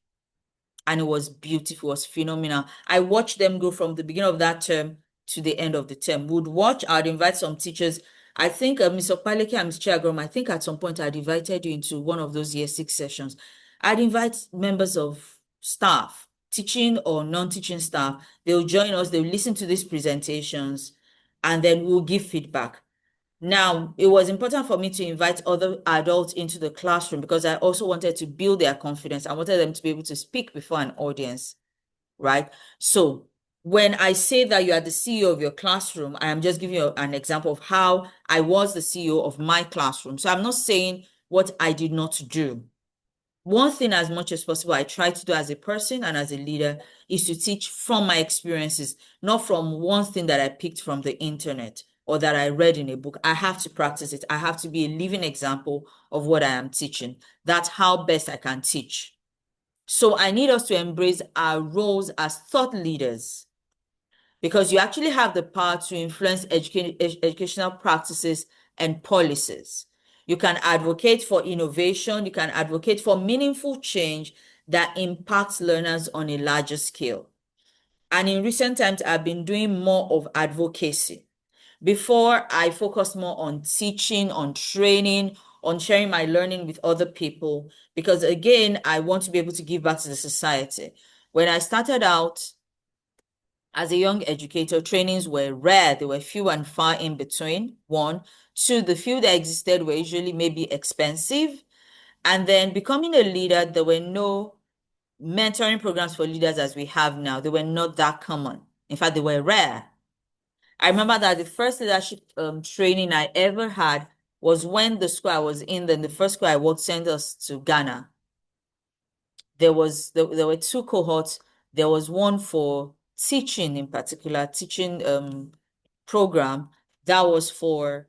And it was beautiful, it was phenomenal. I watched them go from the beginning of that term to the end of the term. Would watch, I'd invite some teachers. I think Mr. Paleke and Mr. Chiagrom, I think at some point I'd invited you into one of those year 6 sessions. I'd invite members of staff, teaching or non-teaching staff. They'll join us, they'll listen to these presentations, and then we'll give feedback. Now, it was important for me to invite other adults into the classroom because I also wanted to build their confidence. I wanted them to be able to speak before an audience, right? So when I say that you are the CEO of your classroom, I am just giving you an example of how I was the CEO of my classroom. So I'm not saying what I did not do. One thing as much as possible I try to do as a person and as a leader is to teach from my experiences, not from one thing that I picked from the internet or that I read in a book. I have to practice it. I have to be a living example of what I am teaching. That's how best I can teach. So I need us to embrace our roles as thought leaders because you actually have the power to influence educational practices and policies. You can advocate for innovation. You can advocate for meaningful change that impacts learners on a larger scale. And in recent times, I've been doing more of advocacy. Before, I focused more on teaching, on training, on sharing my learning with other people, because again, I want to be able to give back to the society. When I started out as a young educator, trainings were rare. They were few and far in between, one. Two, the few that existed were usually maybe expensive. And then becoming a leader, there were no mentoring programs for leaders as we have now. They were not that common. In fact, they were rare. I remember that the first leadership training I ever had was when the school I was in, then the first school I worked sent us to Ghana. There were two cohorts. There was one for teaching in particular, teaching program that was for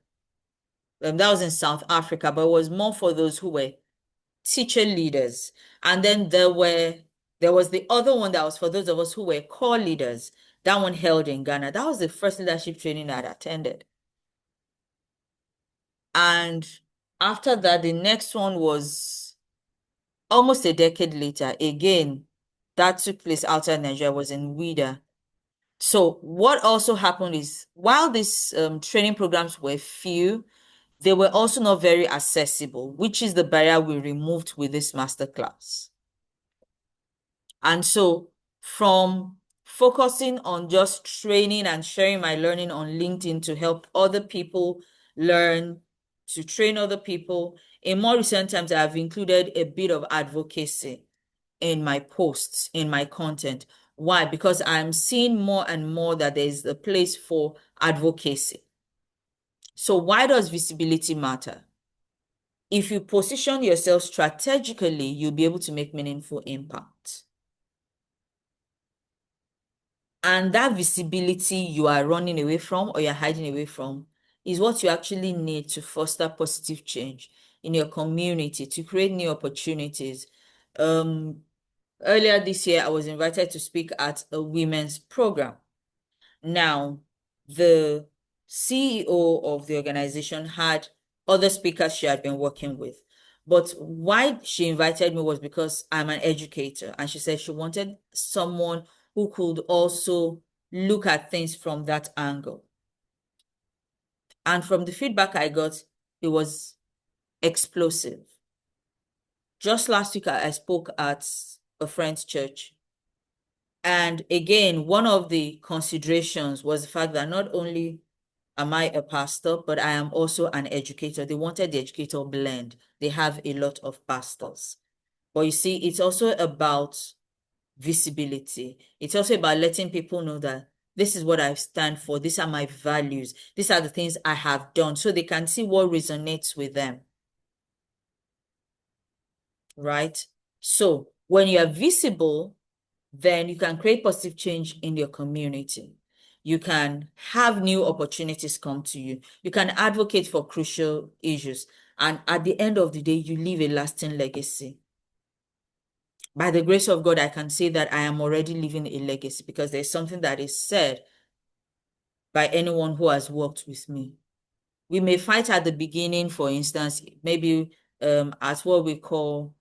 that was in South Africa, but it was more for those who were teacher leaders. And then there was the other one that was for those of us who were core leaders. That one held in Ghana. That was the first leadership training I'd attended. And after that, the next one was almost a decade later. Again, that took place outside Nigeria, was in Ouida. So what also happened is while these training programs were few, they were also not very accessible, which is the barrier we removed with this masterclass. And so from focusing on just training and sharing my learning on LinkedIn to help other people learn, to train other people, in more recent times, I've included a bit of advocacy in my posts, in my content. Why? Because I'm seeing more and more that there is a place for advocacy. So why does visibility matter? If you position yourself strategically, you'll be able to make meaningful impact. And that visibility you are running away from or you're hiding away from is what you actually need to foster positive change in your community, to create new opportunities. Earlier this year, I was invited to speak at a women's program. Now, the CEO of the organization had other speakers she had been working with. But why she invited me was because I'm an educator. And she said she wanted someone who could also look at things from that angle. And from the feedback I got, it was explosive. Just last week, I spoke at a friend's church. And again, one of the considerations was the fact that not only am I a pastor, but I am also an educator. They wanted the educator blend. They have a lot of pastors. But you see, it's also about visibility. It's also about letting people know that this is what I stand for. These are my values. These are the things I have done so they can see what resonates with them. Right? So when you are visible, then you can create positive change in your community. You can have new opportunities come to you. You can advocate for crucial issues. And at the end of the day, you leave a lasting legacy. By the grace of God, I can say that I am already leaving a legacy because there's something that is said by anyone who has worked with me. We may fight at the beginning, for instance, maybe at what we call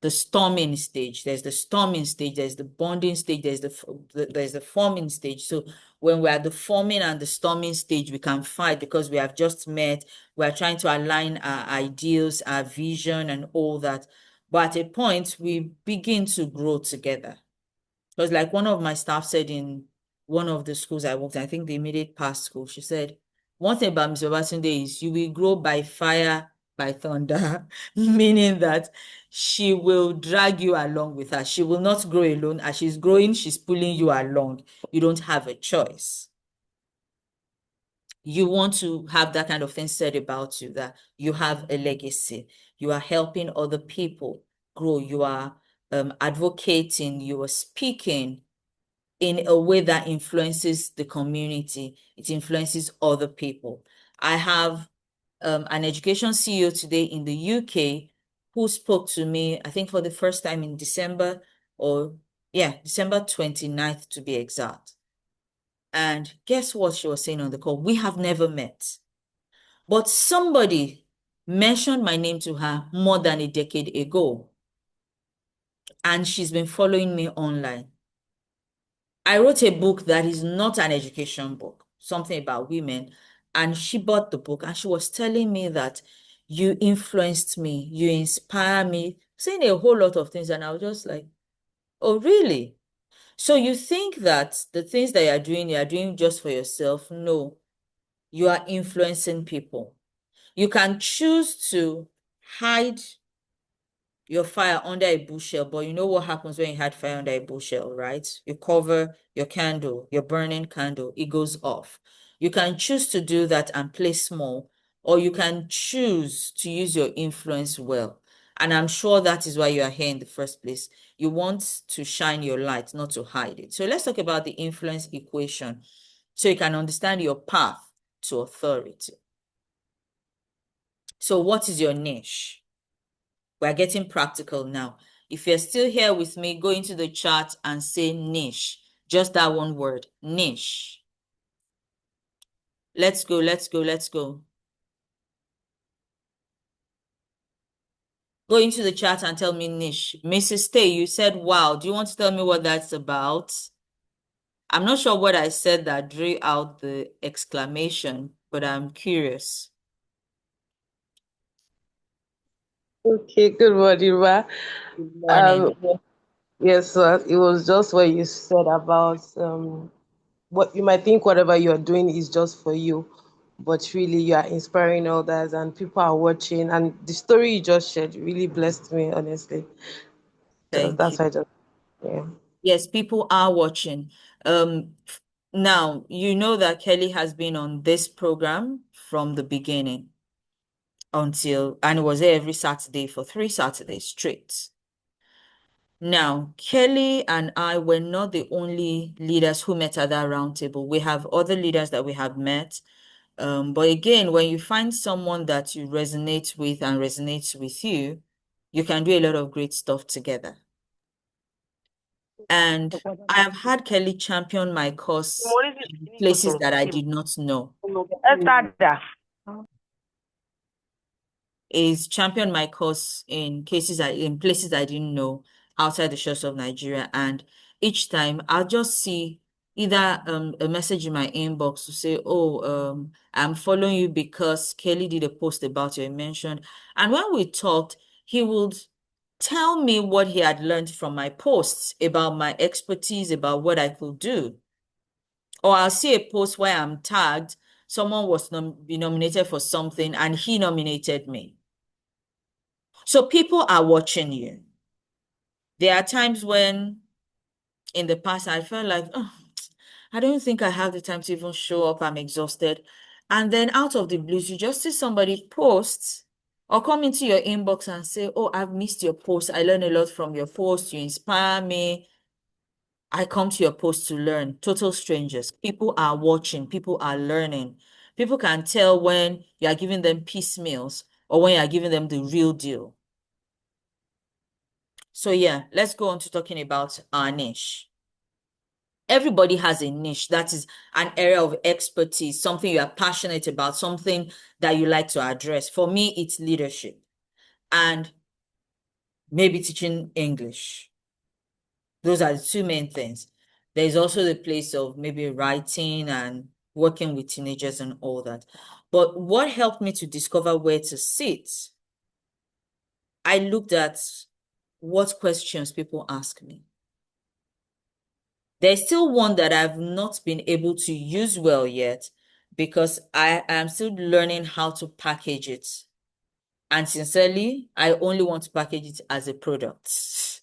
the storming stage. There's the storming stage, there's the bonding stage, there's the forming stage. So when we're at the forming and the storming stage, we can fight because we have just met. We're trying to align our ideals, our vision, and all that. But at a point, we begin to grow together. Because like one of my staff said in one of the schools I worked in, I think the immediate past school, she said, one thing about Ms. Babatunde is you will grow by fire, by thunder, meaning that she will drag you along with her. She will not grow alone. As she's growing, she's pulling you along. You don't have a choice. You want to have that kind of thing said about you, that you have a legacy. You are helping other people grow. You are advocating, you are speaking in a way that influences the community. It influences other people. I have an education CEO today in the UK who spoke to me, I think for the first time in December, or yeah, December 29th to be exact. And guess what she was saying on the call? We have never met. But somebody mentioned my name to her more than a decade ago. And she's been following me online. I wrote a book that is not an education book, something about women. And she bought the book and she was telling me that you influenced me, you inspire me, saying a whole lot of things. And I was just like, oh, really? So you think that the things that you are doing just for yourself? No, you are influencing people. You can choose to hide your fire under a bushel, but you know what happens when you hide fire under a bushel, right? You cover your candle, your burning candle, it goes off. You can choose to do that and play small, or you can choose to use your influence well. And I'm sure that is why you are here in the first place. You want to shine your light, not to hide it. So let's talk about the influence equation so you can understand your path to authority. So what is your niche? We're getting practical now. If you're still here with me, go into the chat and say niche. Just that one word, niche. Let's go, let's go, let's go. Go into the chat and tell me niche. Mrs. Tay, you said, wow. Do you want to tell me what that's about? I'm not sure what I said that drew out the exclamation, but I'm curious.
Okay, good morning, Ma.
Good morning.
Yes, it was just what you said about what you might think whatever you're doing is just for you, but really you are inspiring others and people are watching. And the story you just shared really blessed me, honestly. So
Thank you.
that's why I just, yeah.
Yes, people are watching. Um, Now, you know that Kelly has been on this program from the beginning and it was there every Saturday for 3 Saturdays straight. Now, Kelly and I were not the only leaders who met at that roundtable. We have other leaders that we have met. But again, when you find someone that you resonate with and resonates with you, you can do a lot of great stuff together. And I have had Kelly champion my cause in places that I did not know. Is champion my cause in places I didn't know outside the shores of Nigeria. And each time I'll just see either a message in my inbox to say, oh, I'm following you because Kelly did a post about your mention. And when we talked, he would tell me what he had learned from my posts about my expertise, about what I could do. Or I'll see a post where I'm tagged, someone was be nominated for something and he nominated me. So people are watching you. There are times when in the past I felt like, oh, I don't think I have the time to even show up. I'm exhausted. And then out of the blues, you just see somebody post or come into your inbox and say, oh, I've missed your post. I learned a lot from your post. You inspire me. I come to your post to learn. Total strangers. People are watching. People are learning. People can tell when you are giving them piecemeals or when you are giving them the real deal. So yeah, let's go on to talking about our niche. Everybody has a niche. That is an area of expertise, something you are passionate about, something that you like to address. For me, it's leadership and maybe teaching English. Those are the two main things. There's also the place of maybe writing and working with teenagers and all that. But what helped me to discover where to sit, I looked at what questions people ask me. There's still one that I've not been able to use well yet because I am still learning how to package it. And sincerely, I only want to package it as a product.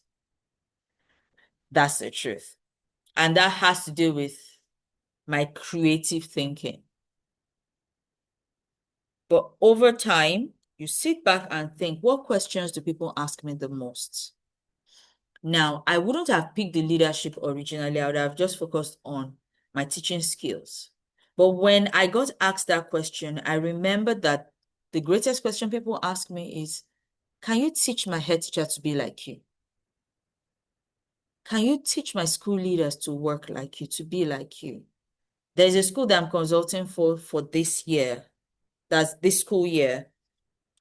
That's the truth. And that has to do with my creative thinking. But over time, you sit back and think, what questions do people ask me the most? Now, I wouldn't have picked the leadership originally. I would have just focused on my teaching skills. But when I got asked that question, I remembered that the greatest question people ask me is, can you teach my head teacher to be like you? Can you teach my school leaders to work like you, to be like you? There's a school that I'm consulting for this year. That's this school year.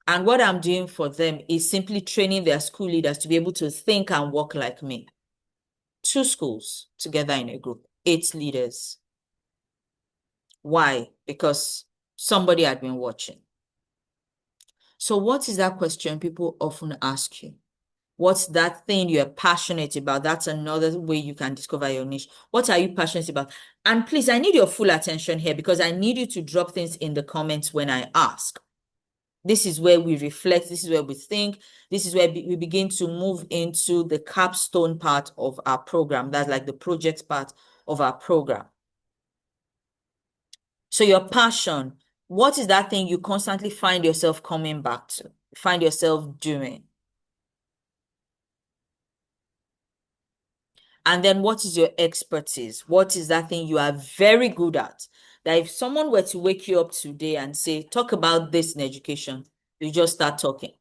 And what I'm doing for them is simply training their school leaders to be able to think and work like me. 2 schools together in a group, 8 leaders. Why? Because somebody had been watching. So what is that question people often ask you? What's that thing you're passionate about? That's another way you can discover your niche. What are you passionate about? And please, I need your full attention here because I need you to drop things in the comments when I ask. This is where we reflect. This is where we think. This is where we begin to move into the capstone part of our program. That's like the project part of our program. So your passion, what is that thing you constantly find yourself coming back to, find yourself doing? And then what is your expertise? What is that thing you are very good at? That if someone were to wake you up today and say, talk about this in education, you just start talking.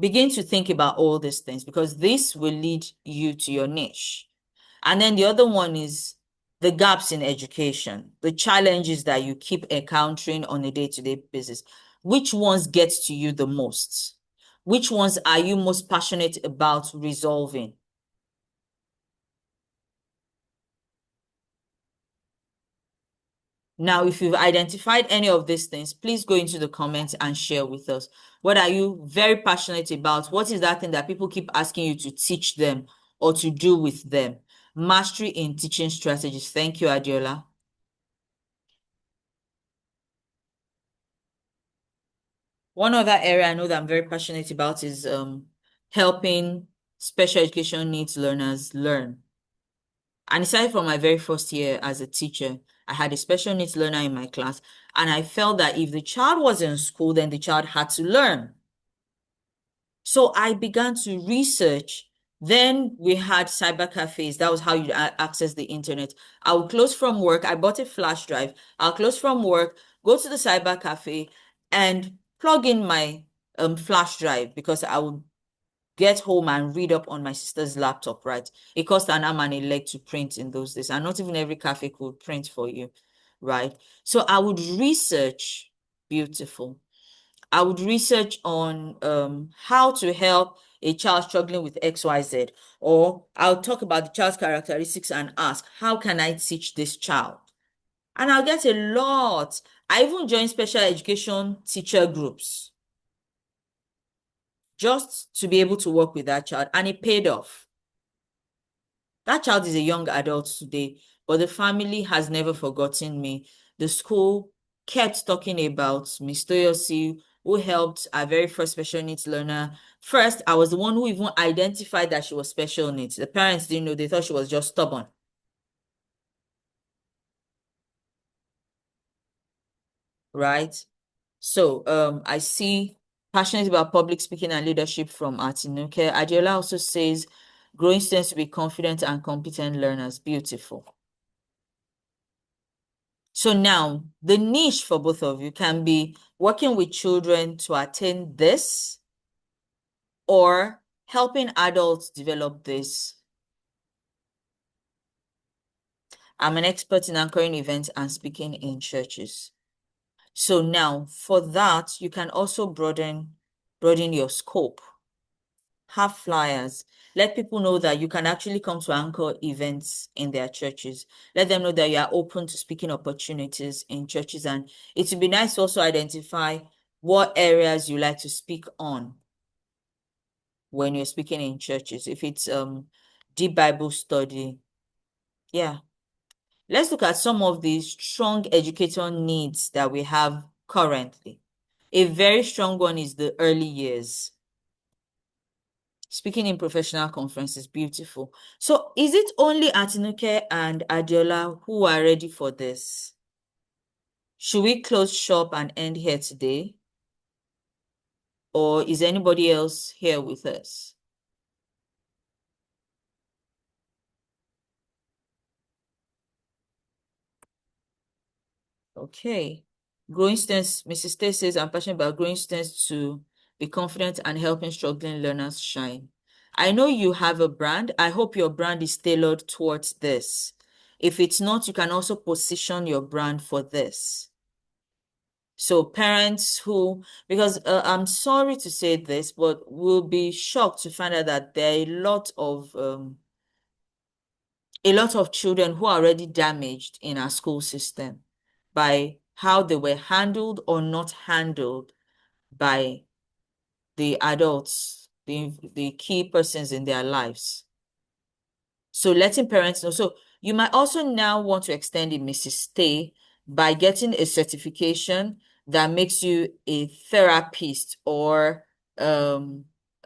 Begin to think about all these things because this will lead you to your niche. And then the other one is the gaps in education, the challenges that you keep encountering on a day-to-day basis. Which ones get to you the most? Which ones are you most passionate about resolving? Now, if you've identified any of these things, please go into the comments and share with us. What are you very passionate about? What is that thing that people keep asking you to teach them or to do with them? Mastery in teaching strategies. Thank you, Adeola. One other area I know that I'm very passionate about is helping special education needs learners learn. And aside from my very first year as a teacher, I had a special needs learner in my class, and I felt that if the child was in school, then the child had to learn. So I began to research. Then we had cyber cafes. That was how you access the internet. I would close from work. I bought a flash drive. I'll close from work, go to the cyber cafe, and plug in my flash drive because I would get home and read up on my sister's laptop, right? It cost an arm and a leg to print in those days, and not even every cafe could print for you, right? So I would research, beautiful. I would research on how to help a child struggling with XYZ, or I'll talk about the child's characteristics and ask, how can I teach this child? And I'll get a lot. I even joined special education teacher groups just to be able to work with that child, and it paid off. That child is a young adult today, but the family has never forgotten me. The school kept talking about Miss Toyosi, who helped our very first special needs learner. First, I was the one who even identified that she was special needs. The parents didn't know, they thought she was just stubborn. Right? So I see passionate about public speaking and leadership from Atinuke. Adeola also says growing students to be confident and competent learners. Beautiful. So now the niche for both of you can be working with children to attain this or helping adults develop this. I'm an expert in anchoring events and speaking in churches. So now for that, you can also broaden your scope. Have flyers. Let people know that you can actually come to anchor events in their churches. Let them know that you are open to speaking opportunities in churches. And it would be nice to also identify what areas you like to speak on when you're speaking in churches. If it's deep Bible study, yeah. Let's look at some of the strong educator needs that we have currently. A very strong one is the early years. Speaking in professional conferences, beautiful. So is it only Atinuke and Adeola who are ready for this? Should we close shop and end here today? Or is anybody else here with us? Okay. Growing students, Mrs. Stay says, I'm passionate about growing students to be confident and helping struggling learners shine. I know you have a brand. I hope your brand is tailored towards this. If it's not, you can also position your brand for this. So parents who, because I'm sorry to say this, but will be shocked to find out that there are a lot of children who are already damaged in our school system by how they were handled or not handled by the adults, the key persons in their lives. So letting parents know. So you might also now want to extend the Mrs. Stay by getting a certification that makes you a therapist or a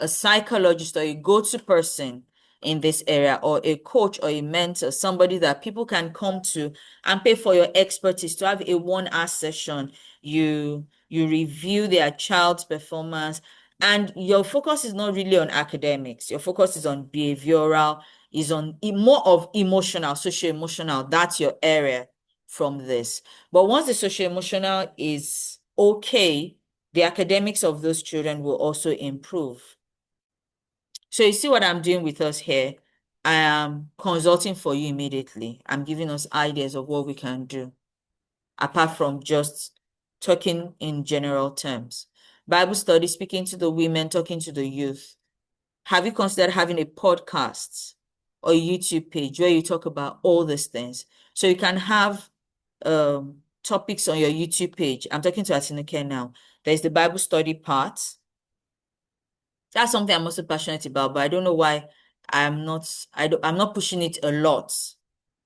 psychologist or a go-to person in this area, or a coach or a mentor, somebody that people can come to and pay for your expertise to have a 1 hour session. You review their child's performance, and your focus is not really on academics. Your focus is on behavioral, is on more of emotional, social-emotional. That's your area from this. But once the social-emotional is okay, the academics of those children will also improve. So you see what I'm doing with us here? I am consulting for you immediately. I'm giving us ideas of what we can do, apart from just talking in general terms. Bible study, speaking to the women, talking to the youth. Have you considered having a podcast or YouTube page where you talk about all these things? So you can have topics on your YouTube page. I'm talking to Adekoya now. There's the Bible study part. That's something I'm also passionate about, but I don't know why I'm not pushing it a lot.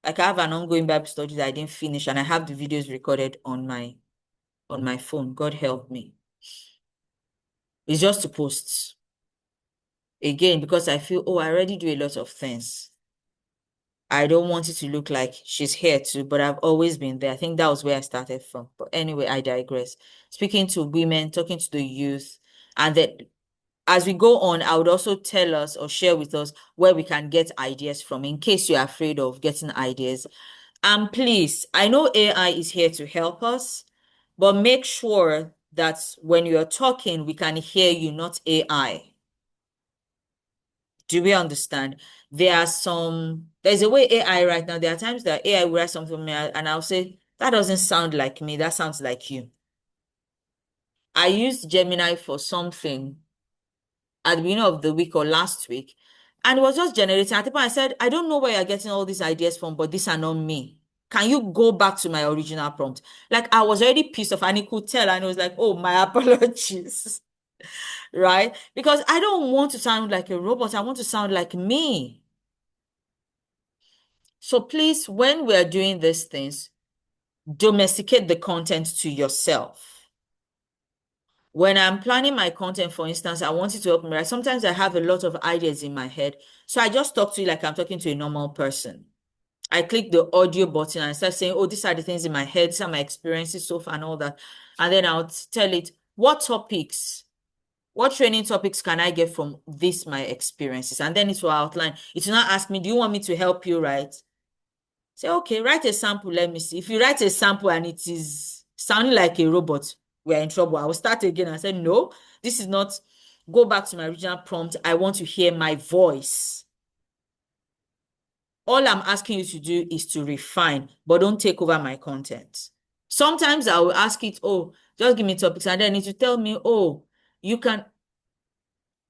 Like I have an ongoing Bible study that I didn't finish, and I have the videos recorded on my phone. God help me. It's just to post. Again, because I feel, oh, I already do a lot of things. I don't want it to look like she's here too, but I've always been there. I think that was where I started from. But anyway, I digress. Speaking to women, talking to the youth, and then as we go on, I would also tell us or share with us where we can get ideas from in case you're afraid of getting ideas. And please, I know AI is here to help us, but make sure that when you're talking, we can hear you, not AI. Do we understand? There's a way AI right now. There are times that AI will write something for me and I'll say, that doesn't sound like me. That sounds like you. I used Gemini for something at the beginning of the week or last week, and it was just generating. At the point I said, I don't know where you're getting all these ideas from, but these are not me. Can you go back to my original prompt? Like I was already pissed off and he could tell, and it was like, oh, my apologies. Right? Because I don't want to sound like a robot. I want to sound like me. So please, when we're doing these things, domesticate the content to yourself. When I'm planning my content, for instance, I want it to help me write. Sometimes I have a lot of ideas in my head. So I just talk to you like I'm talking to a normal person. I click the audio button and start saying, oh, these are the things in my head, these are my experiences so far and all that. And then I'll tell it, what training topics can I get from this, my experiences? And then it will outline. It will not ask me, do you want me to help you write? Say, okay, write a sample. Let me see. If you write a sample and it is sounding like a robot, we're in trouble. I will start again and say, no, this is not. Go back to my original prompt. I want to hear my voice. All I'm asking you to do is to refine, but don't take over my content. Sometimes I will ask it, oh, just give me topics, and then it will tell me, oh, you can,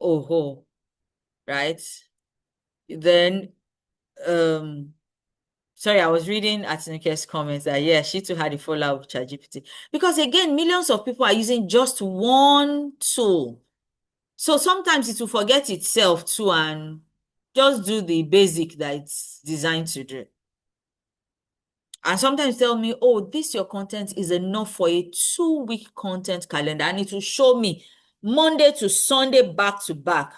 oh, right? Then, sorry, I was reading Atinuke's comments that, yeah, she too had a fallout with ChatGPT. Because again, millions of people are using just one tool. So sometimes it will forget itself too and just do the basic that it's designed to do. And sometimes tell me, oh, this your content is enough for a 2-week content calendar. And it will show me Monday to Sunday back to back.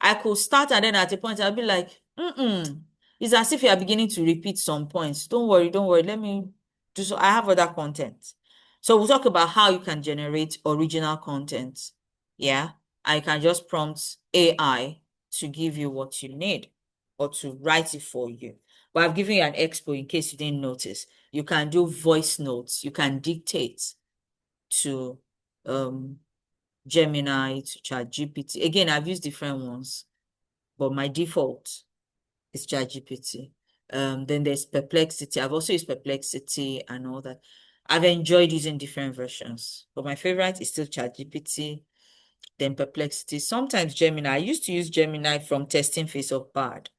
I could start and then at a point I'll be like, it's as if you are beginning to repeat some points. Don't worry. Let me do so. I have other content. So we'll talk about how you can generate original content. Yeah. I can just prompt AI to give you what you need or to write it for you. But I've given you an expo in case you didn't notice. You can do voice notes. You can dictate to Gemini, to ChatGPT. Again, I've used different ones, but my default is ChatGPT. Then there's Perplexity. I've also used Perplexity and all that. I've enjoyed using different versions, but my favorite is still ChatGPT, then Perplexity, sometimes Gemini. I used to use Gemini from testing phase of bad,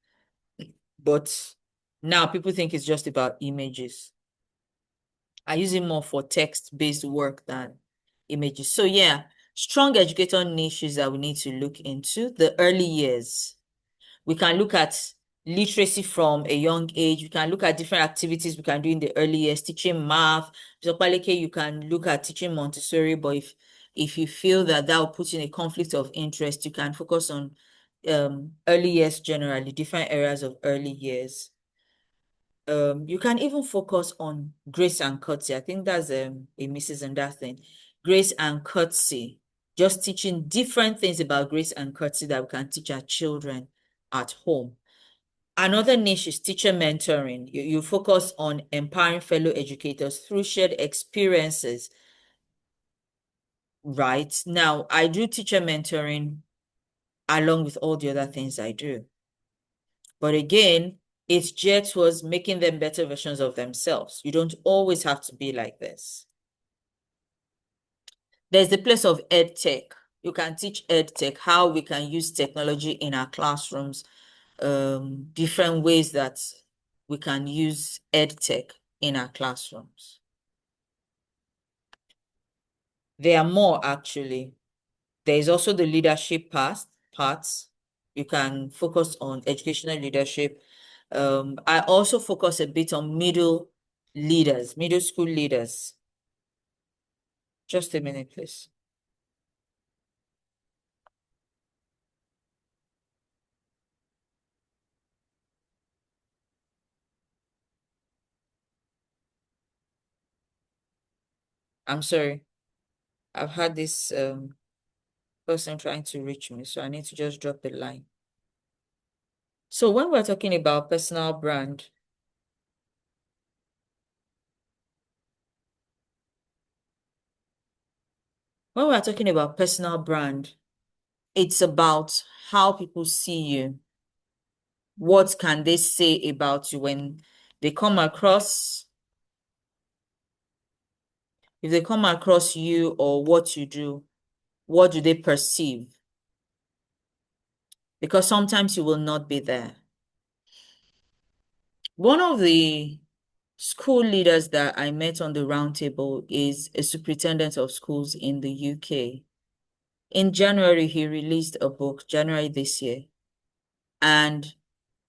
but now people think it's just about images. I use it more for text-based work than images. So yeah, strong educator niches that we need to look into. The early years. We can look at literacy from a young age. We can look at different activities we can do in the early years, teaching math. So you can look at teaching Montessori, but if you feel that will put in a conflict of interest, you can focus on early years generally, different areas of early years. You can even focus on grace and courtesy. I think that's a Mrs. and that thing. Grace and courtesy. Just teaching different things about grace and courtesy that we can teach our children at home. Another niche is teacher mentoring. You focus on empowering fellow educators through shared experiences. Right now, I do teacher mentoring along with all the other things I do. But again, it's geared towards making them better versions of themselves. You don't always have to be like this. There's the place of ed tech. You can teach ed tech, how we can use technology in our classrooms, different ways that we can use ed tech in our classrooms. There are more actually. There is also the leadership parts. You can focus on educational leadership. I also focus a bit on middle school leaders. Just a minute, please. I'm sorry. I've had this person trying to reach me, so I need to just drop the line. So when we're talking about personal brand, it's about how people see you. What can they say about you when they come across, if they come across you or what you do, what do they perceive? Because sometimes you will not be there. One of the school leaders that I met on the roundtable is a superintendent of schools in the UK. In January, he released a book, January this year, and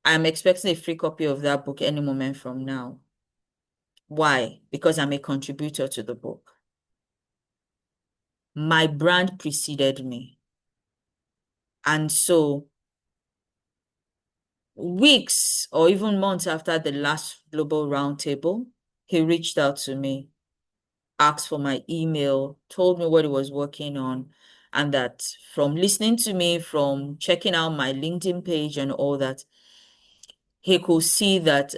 I'm expecting a free copy of that book any moment from now. Why? Because I'm a contributor to the book. My brand preceded me. And so weeks or even months after the last global roundtable, he reached out to me, asked for my email, told me what he was working on, and that from listening to me, from checking out my LinkedIn page and all that, he could see that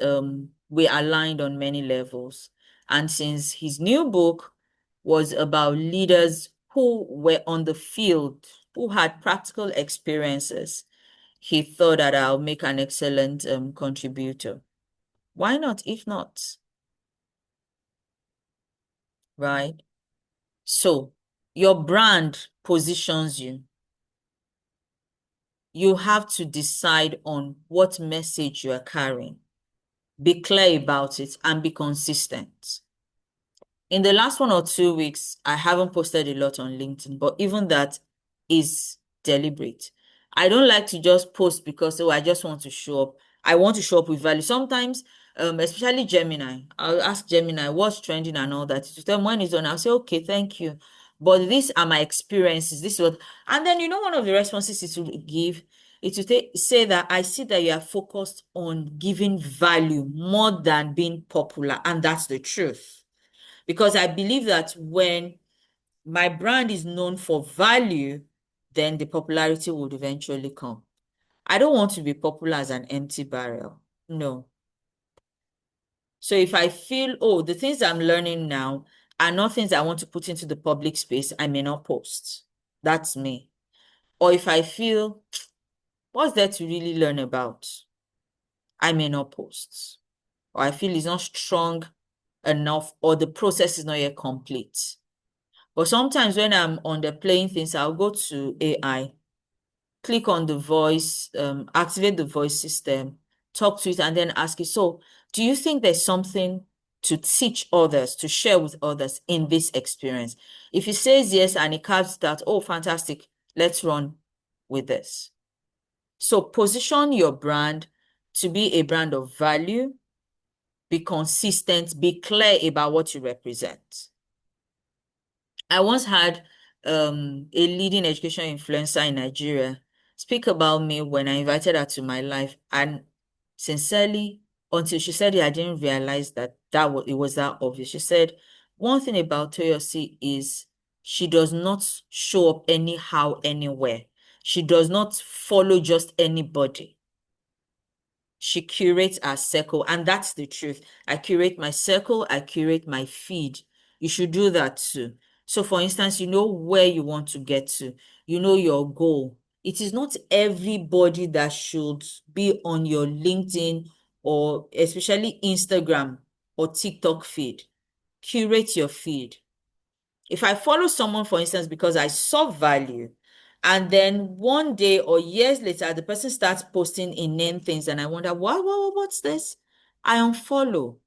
we aligned on many levels. And since his new book was about leaders who were on the field, who had practical experiences, he thought that I'll make an excellent contributor. Why not, if not? Right? So your brand positions you. You have to decide on what message you are carrying. Be clear about it and be consistent. In the last 1 or 2 weeks, I haven't posted a lot on LinkedIn, but even that is deliberate. I don't like to just post because, I just want to show up. I want to show up with value. Sometimes, especially Gemini, I'll ask Gemini what's trending and all that. To tell them when it's on, I'll say, okay, thank you. But these are my experiences. This is what, and then one of the responses is to give, is to say that I see that you are focused on giving value more than being popular, and that's the truth. Because I believe that when my brand is known for value, then the popularity would eventually come. I don't want to be popular as an empty barrel. No. So if I feel, the things I'm learning now are not things I want to put into the public space, I may not post. That's me. Or if I feel, what's there to really learn about? I may not post. Or I feel it's not strong enough or the process is not yet complete. But sometimes when I'm on the playing things, I'll go to AI, click on the voice, activate the voice system, talk to it, and then ask it, so do you think there's something to teach others, to share with others in this experience? If it says yes and it carves that, oh, fantastic, let's run with this. So position your brand to be a brand of value, be consistent, be clear about what you represent. I once had a leading education influencer in Nigeria speak about me when I invited her to my life, and sincerely, until she said it, I didn't realize that it was that obvious. She said, one thing about Toyosi is she does not show up anyhow, anywhere. She does not follow just anybody. She curates our circle, and that's the truth. I curate my circle, I curate my feed. You should do that too. So, for instance, you know where you want to get to, you know your goal. It is not everybody that should be on your LinkedIn or especially Instagram or TikTok feed. Curate your feed. If I follow someone, for instance, because I saw value, and then one day or years later, the person starts posting inane things, and I wonder, what's this? I unfollow.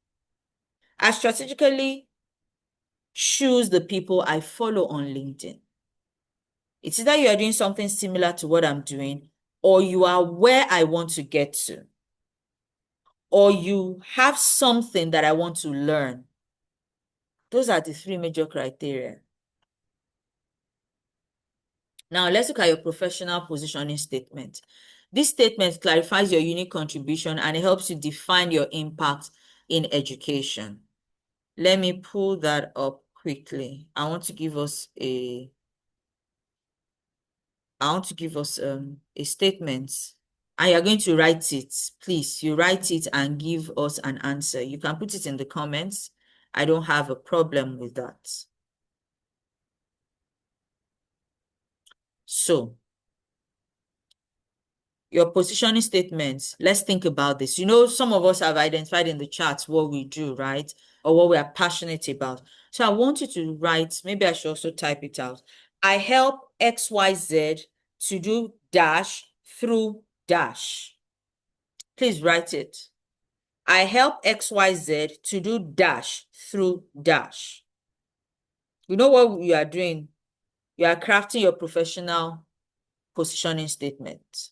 I strategically choose the people I follow on LinkedIn. It's either you are doing something similar to what I'm doing, or you are where I want to get to, or you have something that I want to learn. Those are the three major criteria. Now, let's look at your professional positioning statement. This statement clarifies your unique contribution and it helps you define your impact in education. Let me pull that up quickly. I want to give us a statement. And you're going to write it. Please, you write it and give us an answer. You can put it in the comments. I don't have a problem with that. So, your positioning statements, let's think about this. You know, some of us have identified in the charts what we do, right? Or what we are passionate about. So I want you to write, maybe I should also type it out. I help XYZ to do dash through dash. Please write it. I help XYZ to do dash through dash. You know what you are doing? You are crafting your professional positioning statement.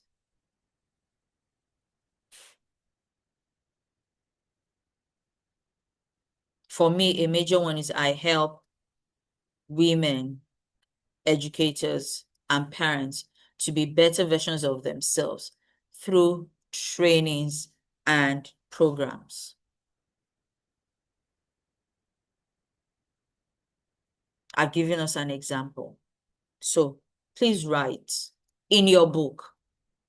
For me, a major one is I help women, educators, and parents to be better versions of themselves through trainings and programs. I've given us an example. So please write in your book.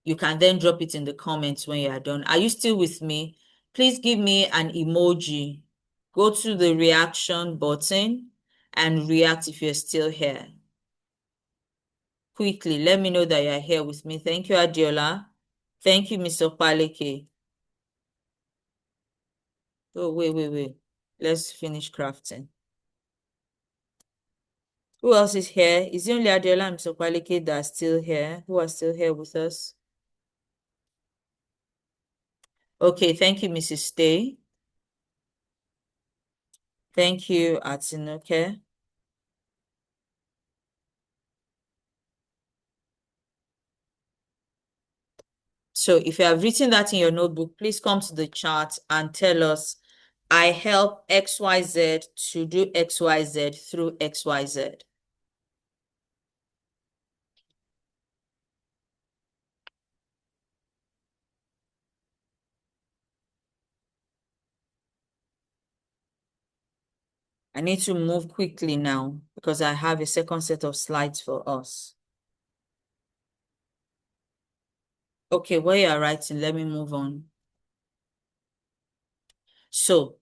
You can then drop it in the comments when you are done. Are you still with me? Please give me an emoji. Go to the reaction button and react if you're still here. Quickly, let me know that you're here with me. Thank you, Adeola. Thank you, Mr. Paleke. Oh, wait. Let's finish crafting. Who else is here? Is it only Adeola and Mr. Paleke that are still here? Who are still here with us? Okay, thank you, Mrs. Stay. Thank you, Atinoke. So if you have written that in your notebook, please come to the chat and tell us, I help XYZ to do XYZ through XYZ. I need to move quickly now because I have a second set of slides for us. Okay, while you are writing, let me move on. So,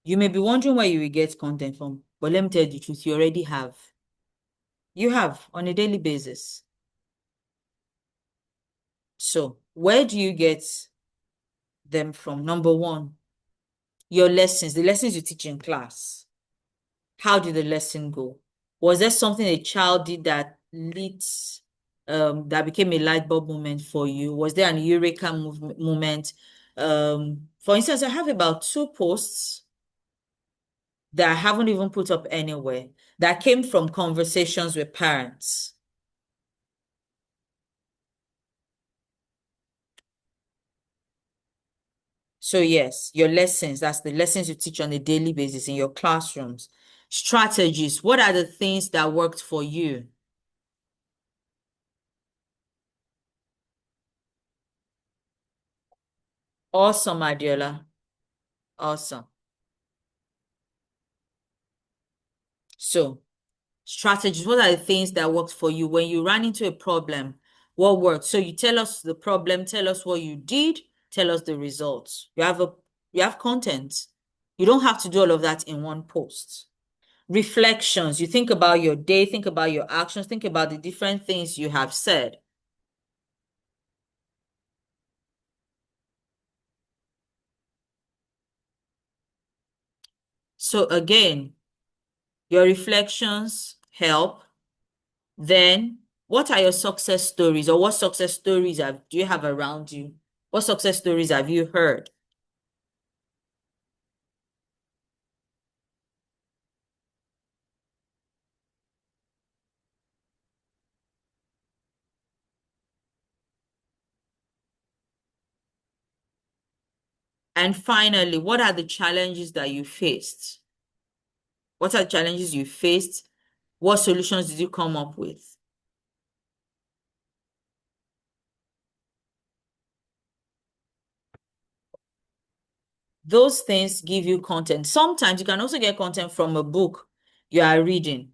you may be wondering where you will get content from, but let me tell you the truth, you already have. You have on a daily basis. So, where do you get them from? Number one, your lessons, the lessons you teach in class. How did the lesson go? Was there something a child did that that became a light bulb moment for you? Was there an eureka moment? For instance, I have about 2 posts that I haven't even put up anywhere that came from conversations with parents. So yes, your lessons, that's the lessons you teach on a daily basis in your classrooms. Strategies, what are the things that worked for you? Awesome, Adeola. Awesome. So, strategies, what are the things that worked for you when you ran into a problem? What worked? So you tell us the problem, tell us what you did, tell us the results. You have content. You don't have to do all of that in one post. Reflections, you think about your day, think about your actions, think about the different things you have said. So again, your reflections help. Then, what are your success stories, or what success stories do you have around you? What success stories have you heard? And finally, what are the challenges that you faced? What are the challenges you faced? What solutions did you come up with? Those things give you content. Sometimes you can also get content from a book you are reading.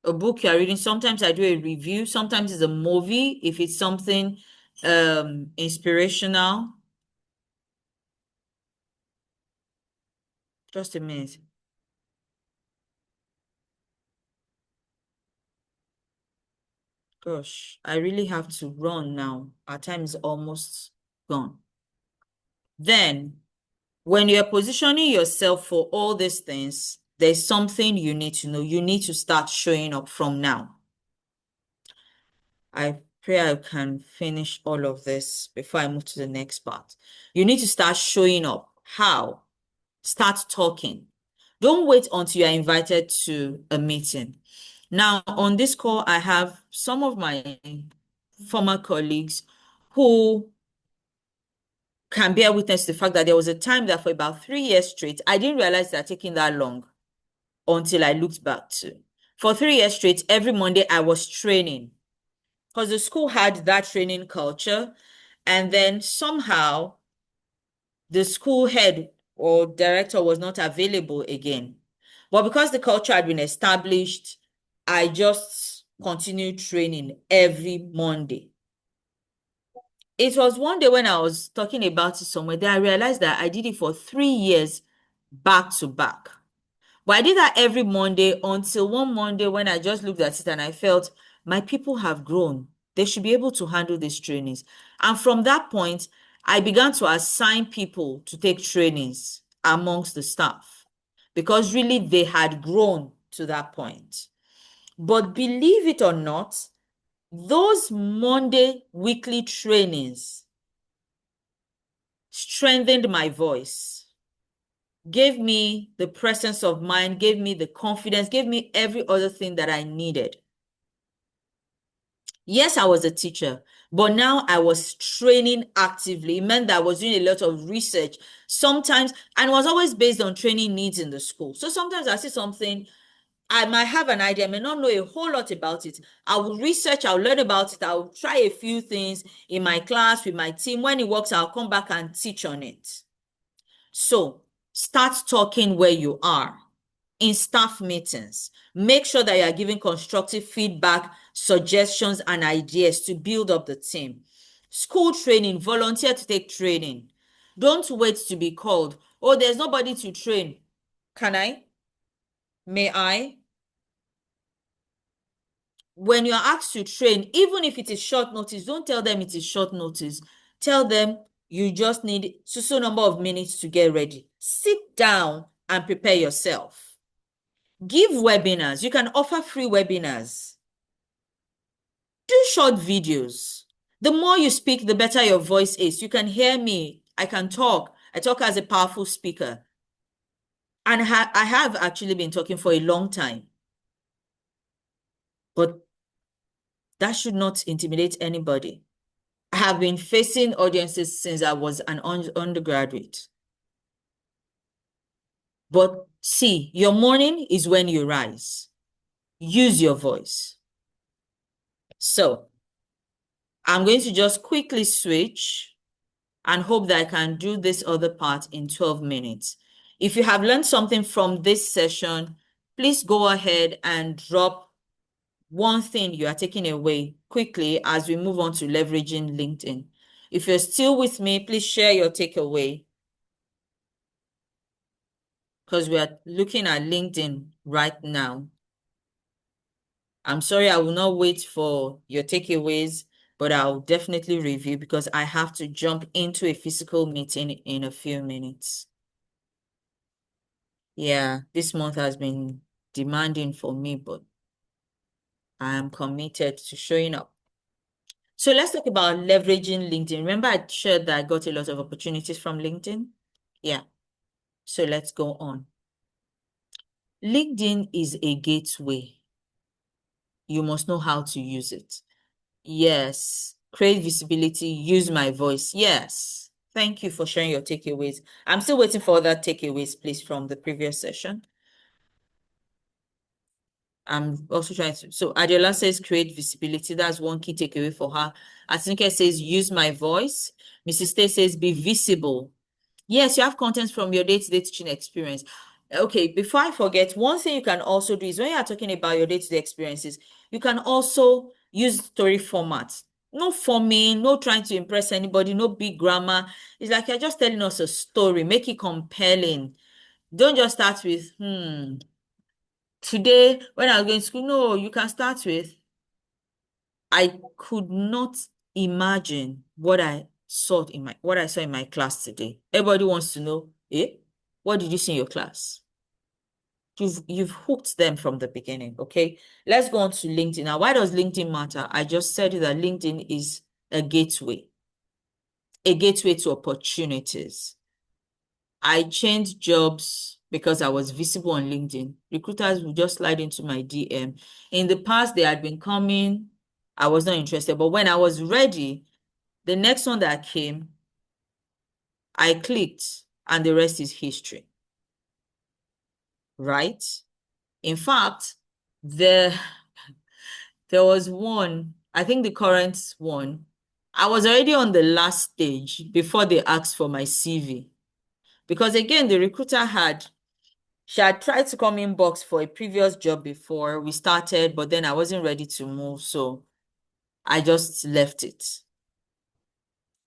A book you are reading. Sometimes I do a review. Sometimes it's a movie if it's something inspirational. Just a minute. Gosh, I really have to run now. Our time is almost gone. Then, when you're positioning yourself for all these things, there's something you need to know. You need to start showing up from now. I pray I can finish all of this before I move to the next part. You need to start showing up. How? Start talking. Don't wait until you are invited to a meeting. Now, on this call, I have some of my former colleagues who can bear witness to the fact that there was a time that for about 3 years straight, I didn't realize that taking that long until I looked back to. For 3 years straight, every Monday I was training because the school had that training culture. And then somehow the school head or director was not available again. But because the culture had been established, I just continued training every Monday. It was one day when I was talking about it somewhere that I realized that I did it for 3 years back to back. But I did that every Monday until one Monday when I just looked at it and I felt my people have grown. They should be able to handle these trainings. And from that point, I began to assign people to take trainings amongst the staff because really they had grown to that point. But believe it or not, those Monday weekly trainings strengthened my voice, gave me the presence of mind, gave me the confidence, gave me every other thing that I needed. Yes, I was a teacher, but now I was training actively. It meant that I was doing a lot of research sometimes, and it was always based on training needs in the school. So sometimes I see something, I might have an idea, I may not know a whole lot about it. I will research, I'll learn about it, I'll try a few things in my class with my team. When it works, I'll come back and teach on it. So start talking where you are in staff meetings. Make sure that you are giving constructive feedback, suggestions, and ideas to build up the team. School training, volunteer to take training. Don't wait to be called. Oh, there's nobody to train. Can I? May I? when you're asked to train, even if it is short notice, don't tell them it is short notice. Tell them you just need so number of minutes to get ready. Sit down and prepare yourself. Give webinars. You can offer free webinars. Do short videos. The more you speak, the better your voice is. You can hear me. I can talk. I talk as a powerful speaker. And I have actually been talking for a long time. But that should not intimidate anybody. I have been facing audiences since I was an undergraduate. But see, your morning is when you rise. Use your voice. So I'm going to just quickly switch and hope that I can do this other part in 12 minutes. If you have learned something from this session, please go ahead and drop one thing you are taking away quickly as we move on to leveraging LinkedIn. If you're still with me, please share your takeaway because we are looking at LinkedIn right now. I'm sorry, I will not wait for your takeaways, but I'll definitely review because I have to jump into a physical meeting in a few minutes. Yeah, this month has been demanding for me, but I am committed to showing up. So let's talk about leveraging LinkedIn. Remember I shared that I got a lot of opportunities from LinkedIn? Yeah. So let's go on. LinkedIn is a gateway. You must know how to use it. Yes. Create visibility, use my voice. Yes. Thank you for sharing your takeaways. I'm still waiting for other takeaways, please, from the previous session. I'm also trying to, so Adeola says create visibility. That's one key takeaway for her. Atinke says use my voice. Mrs. Stay says be visible. Yes, you have content from your day-to-day teaching experience. Okay, before I forget, one thing you can also do is when you are talking about your day-to-day experiences, you can also use story format. No forming, no trying to impress anybody, no big grammar. It's like you're just telling us a story, make it compelling. Don't just start with, today when I was going to school. No, you can start with, I could not imagine what I saw in my class today. Everybody wants to know, what did you see in your class? You've hooked them from the beginning, okay? Let's go on to LinkedIn. Now, why does LinkedIn matter? I just said that LinkedIn is a gateway to opportunities. I changed jobs because I was visible on LinkedIn. Recruiters would just slide into my DM. In the past, they had been coming. I was not interested. But when I was ready, the next one that came, I clicked, and the rest is history. Right? In fact, there was one, I think the current one, I was already on the last stage before they asked for my CV. Because again, the recruiter she had tried to come inbox for a previous job before we started, but then I wasn't ready to move, so I just left it.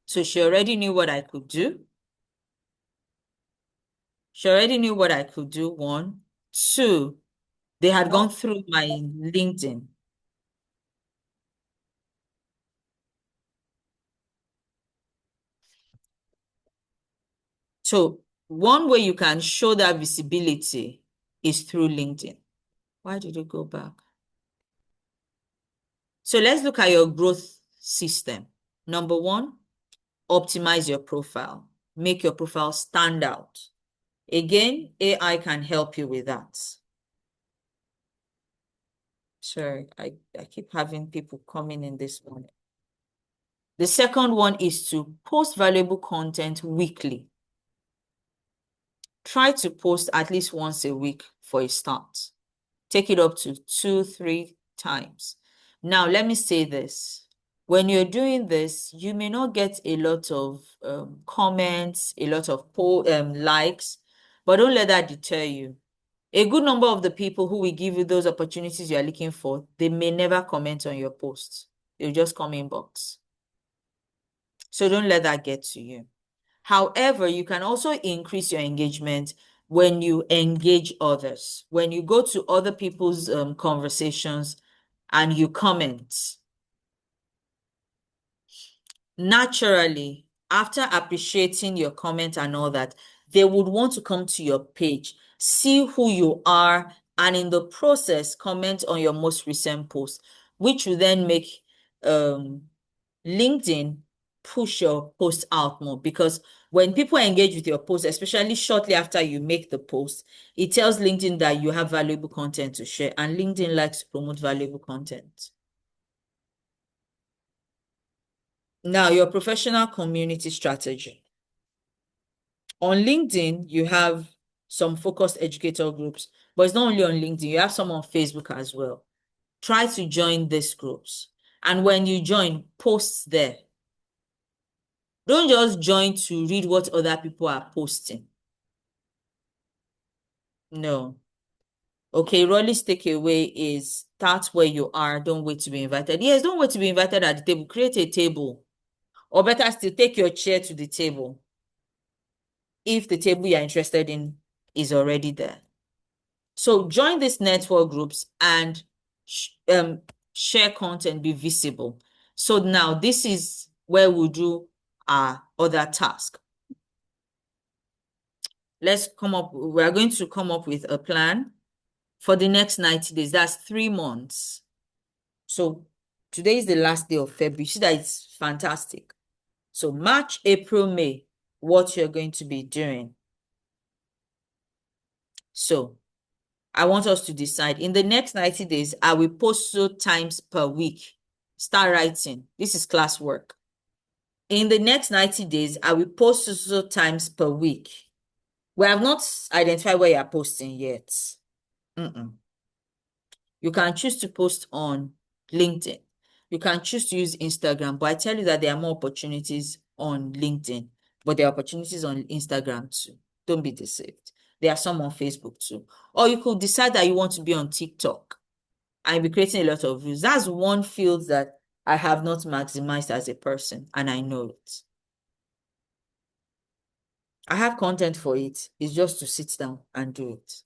So she already knew what I could do. She already knew what I could do, one. Two, they had gone through my LinkedIn. So one way you can show that visibility is through LinkedIn. Why did it go back? So let's look at your growth system. Number one, optimize your profile. Make your profile stand out. Again, AI can help you with that. Sorry, I keep having people coming in this morning. The second one is to post valuable content weekly. Try to post at least once a week for a start. Take it up to 2-3 times. Now, let me say this. When you're doing this, you may not get a lot of comments, a lot of likes, but don't let that deter you. A good number of the people who will give you those opportunities you are looking for, they may never comment on your posts. They'll just come inbox. So don't let that get to you. However, you can also increase your engagement when you engage others. When you go to other people's conversations, and you comment. Naturally, after appreciating your comment and all that, they would want to come to your page, see who you are, and in the process, comment on your most recent post, which will then make LinkedIn push your post out more, because when people engage with your post, especially shortly after you make the post, it tells LinkedIn that you have valuable content to share, and LinkedIn likes to promote valuable content. Now, your professional community strategy. On LinkedIn, you have some focused educator groups, but it's not only on LinkedIn, you have some on Facebook as well. Try to join these groups. And when you join, post there. Don't just join to read what other people are posting. No. Okay, Rolly's takeaway is start where you are. Don't wait to be invited. Yes, don't wait to be invited at the table. Create a table. Or better still, take your chair to the table if the table you're interested in is already there. So join these network groups and share content, be visible. So now this is where we do our other task. We're going to come up with a plan for the next 90 days. That's 3 months. So today is the last day of February. See that it's fantastic. So March, April, May, what you're going to be doing. So I want us to decide in the next 90 days, I will post so times per week. Start writing. This is classwork. In the next 90 days, I will post so times per week. We have not identified where you are posting yet. You can choose to post on LinkedIn. You can choose to use Instagram, but I tell you that there are more opportunities on LinkedIn, but there are opportunities on Instagram too. Don't be deceived. There are some on Facebook too. Or you could decide that you want to be on TikTok and be creating a lot of views. That's one field that I have not maximized as a person, and I know it. I have content for it. It's just to sit down and do it.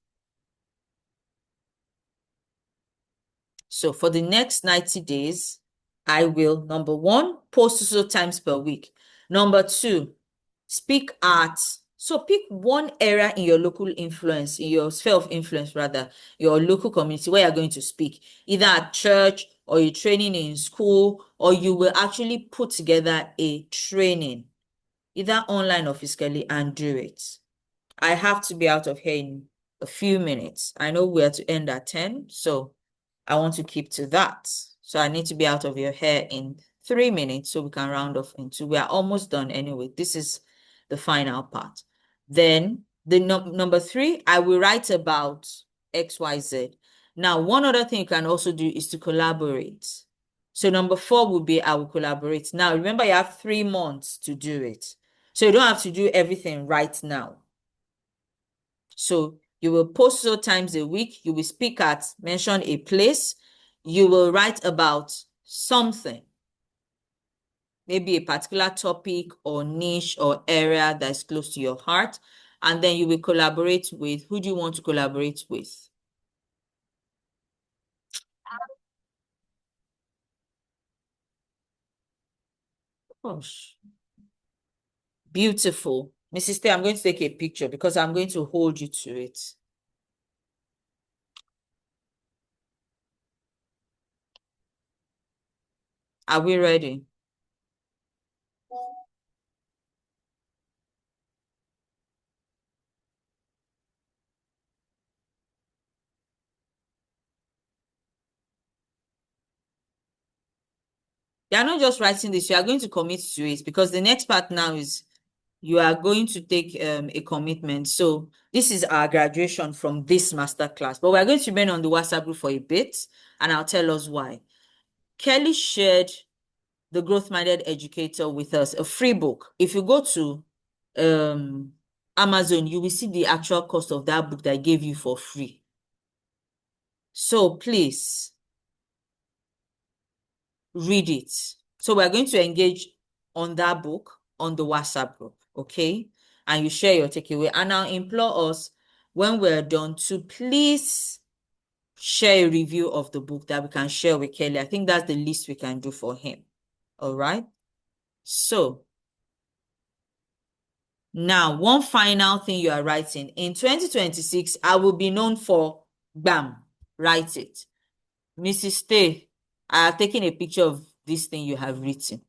So for the next 90 days, I will, number 1, post so times per week. Number 2, speak at. So pick one area in your local influence, in your sphere of influence rather, your local community where you're going to speak, either at church or you're training in school, or you will actually put together a training, either online or physically, and do it. I have to be out of here in a few minutes. I know we are to end at 10, so I want to keep to that. So I need to be out of your hair in 3 minutes so we can round off into. We are almost done anyway. This is the final part. Then the number 3, I will write about XYZ. Now, one other thing you can also do is to collaborate. So number 4 will be I will collaborate. Now, remember you have 3 months to do it. So you don't have to do everything right now. So you will post so times a week, you will speak at, mention a place, you will write about something, maybe a particular topic or niche or area that's close to your heart, and then you will collaborate with, who do you want to collaborate with? Gosh. Beautiful. Mrs. Tay, I'm going to take a picture because I'm going to hold you to it. Are we ready? You are not just writing this, you are going to commit to it, because the next part now is you are going to take a commitment. So this is our graduation from this masterclass, but we're going to remain on the WhatsApp group for a bit, and I'll tell us why. Kelly shared the Growth-Minded Educator with us, a free book. If you go to Amazon, you will see the actual cost of that book that I gave you for free. So please read it. So we're going to engage on that book on the WhatsApp group, okay? And you share your takeaway. And I'll implore us when we're done to please share a review of the book that we can share with Kelly. I think that's the least we can do for him. All right. So now, one final thing you are writing. In 2026, I will be known for BAM. Write it. Mrs. Tay, I have taken a picture of this thing you have written.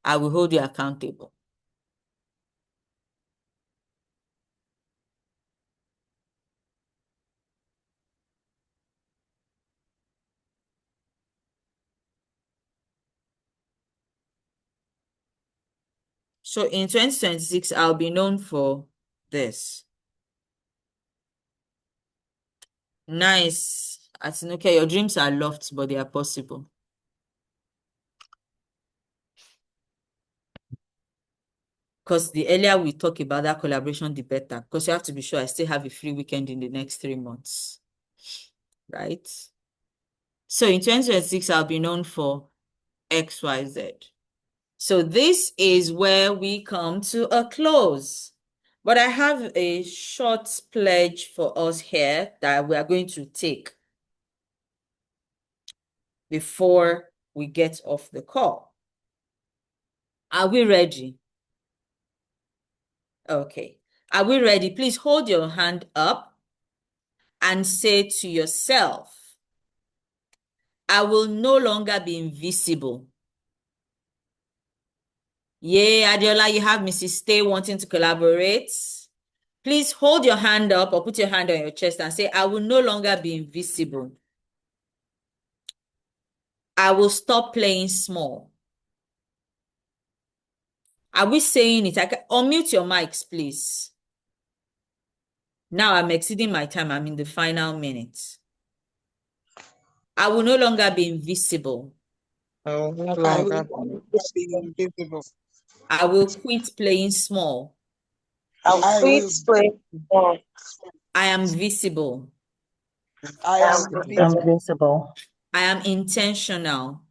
I will hold you accountable. So in 2026, I'll be known for this. Nice. Atinuke, your dreams are lofty, but they are possible. Because the earlier we talk about that collaboration, the better. Because you have to be sure I still have a free weekend in the next 3 months. Right? So in 2026, I'll be known for XYZ. So this is where we come to a close. But I have a short pledge for us here that we are going to take before we get off the call. Are we ready? Okay. Are we ready? Please hold your hand up and say to yourself, I will no longer be invisible. Yay, Adeola, you have Mrs. Stay wanting to collaborate. Please hold your hand up or put your hand on your chest and say, I will no longer be invisible. I will stop playing small. Are we saying it? Unmute your mics, please. Now I'm exceeding my time. I'm in the final minutes. I will no longer be invisible.
I will no
I
longer
will be invisible.
I will quit playing small.
I quit playing small.
I am visible.
I am
I'm
visible.
visible.
I am intentional.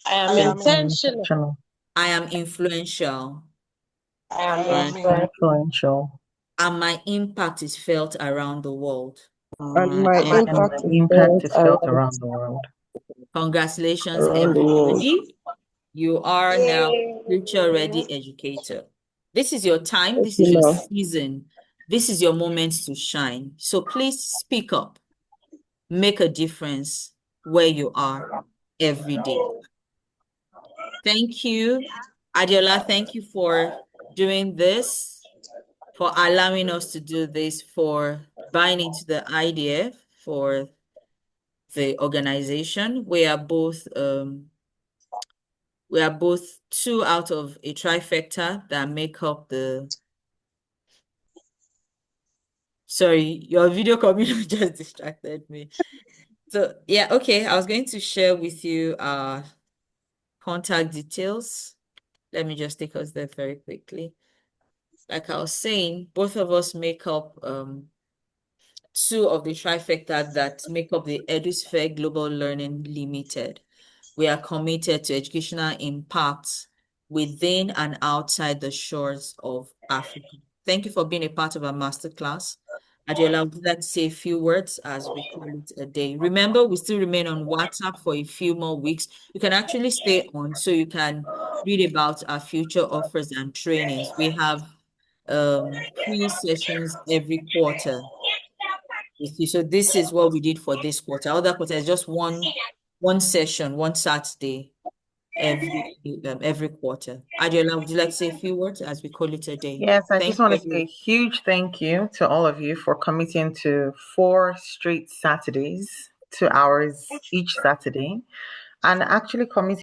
I am
I am
intentional.
I am influential.
I am
I am
Influential.
And my impact is felt around the world.
And my
And my
impact is
impact
felt
is felt around the world.
Congratulations,
around the world.
everybody. You are now future ready educator. This is your time. This is your season. This is your moment to shine. So please speak up. Make a difference where you are every day. Thank you. Adeola, thank you for doing this, for allowing us to do this, for buying into the idea for the organization. We are both two out of a trifecta that make up the. Sorry, your video community just distracted me. So yeah, okay. I was going to share with you contact details. Let me just take us there very quickly. Like I was saying, both of us make up two of the trifecta that make up the EduSphere Global Learning Limited. We are committed to educational impact within and outside the shores of Africa. Thank you for being a part of our masterclass. Adeola, would you like to say a few words as we call it a day? Remember, we still remain on WhatsApp for a few more weeks. You can actually stay on so you can read about our future offers and trainings. We have free sessions every quarter with you. So this is what we did for this quarter. Other quarter is just one session, one Saturday every quarter. Adeola, would you like to say a few words as we call it a day?
Yes, I
Thank
just want
you,
to say a
everyone.
huge thank you to all of you for committing to 4 straight Saturdays, 2 hours each Saturday, and actually committing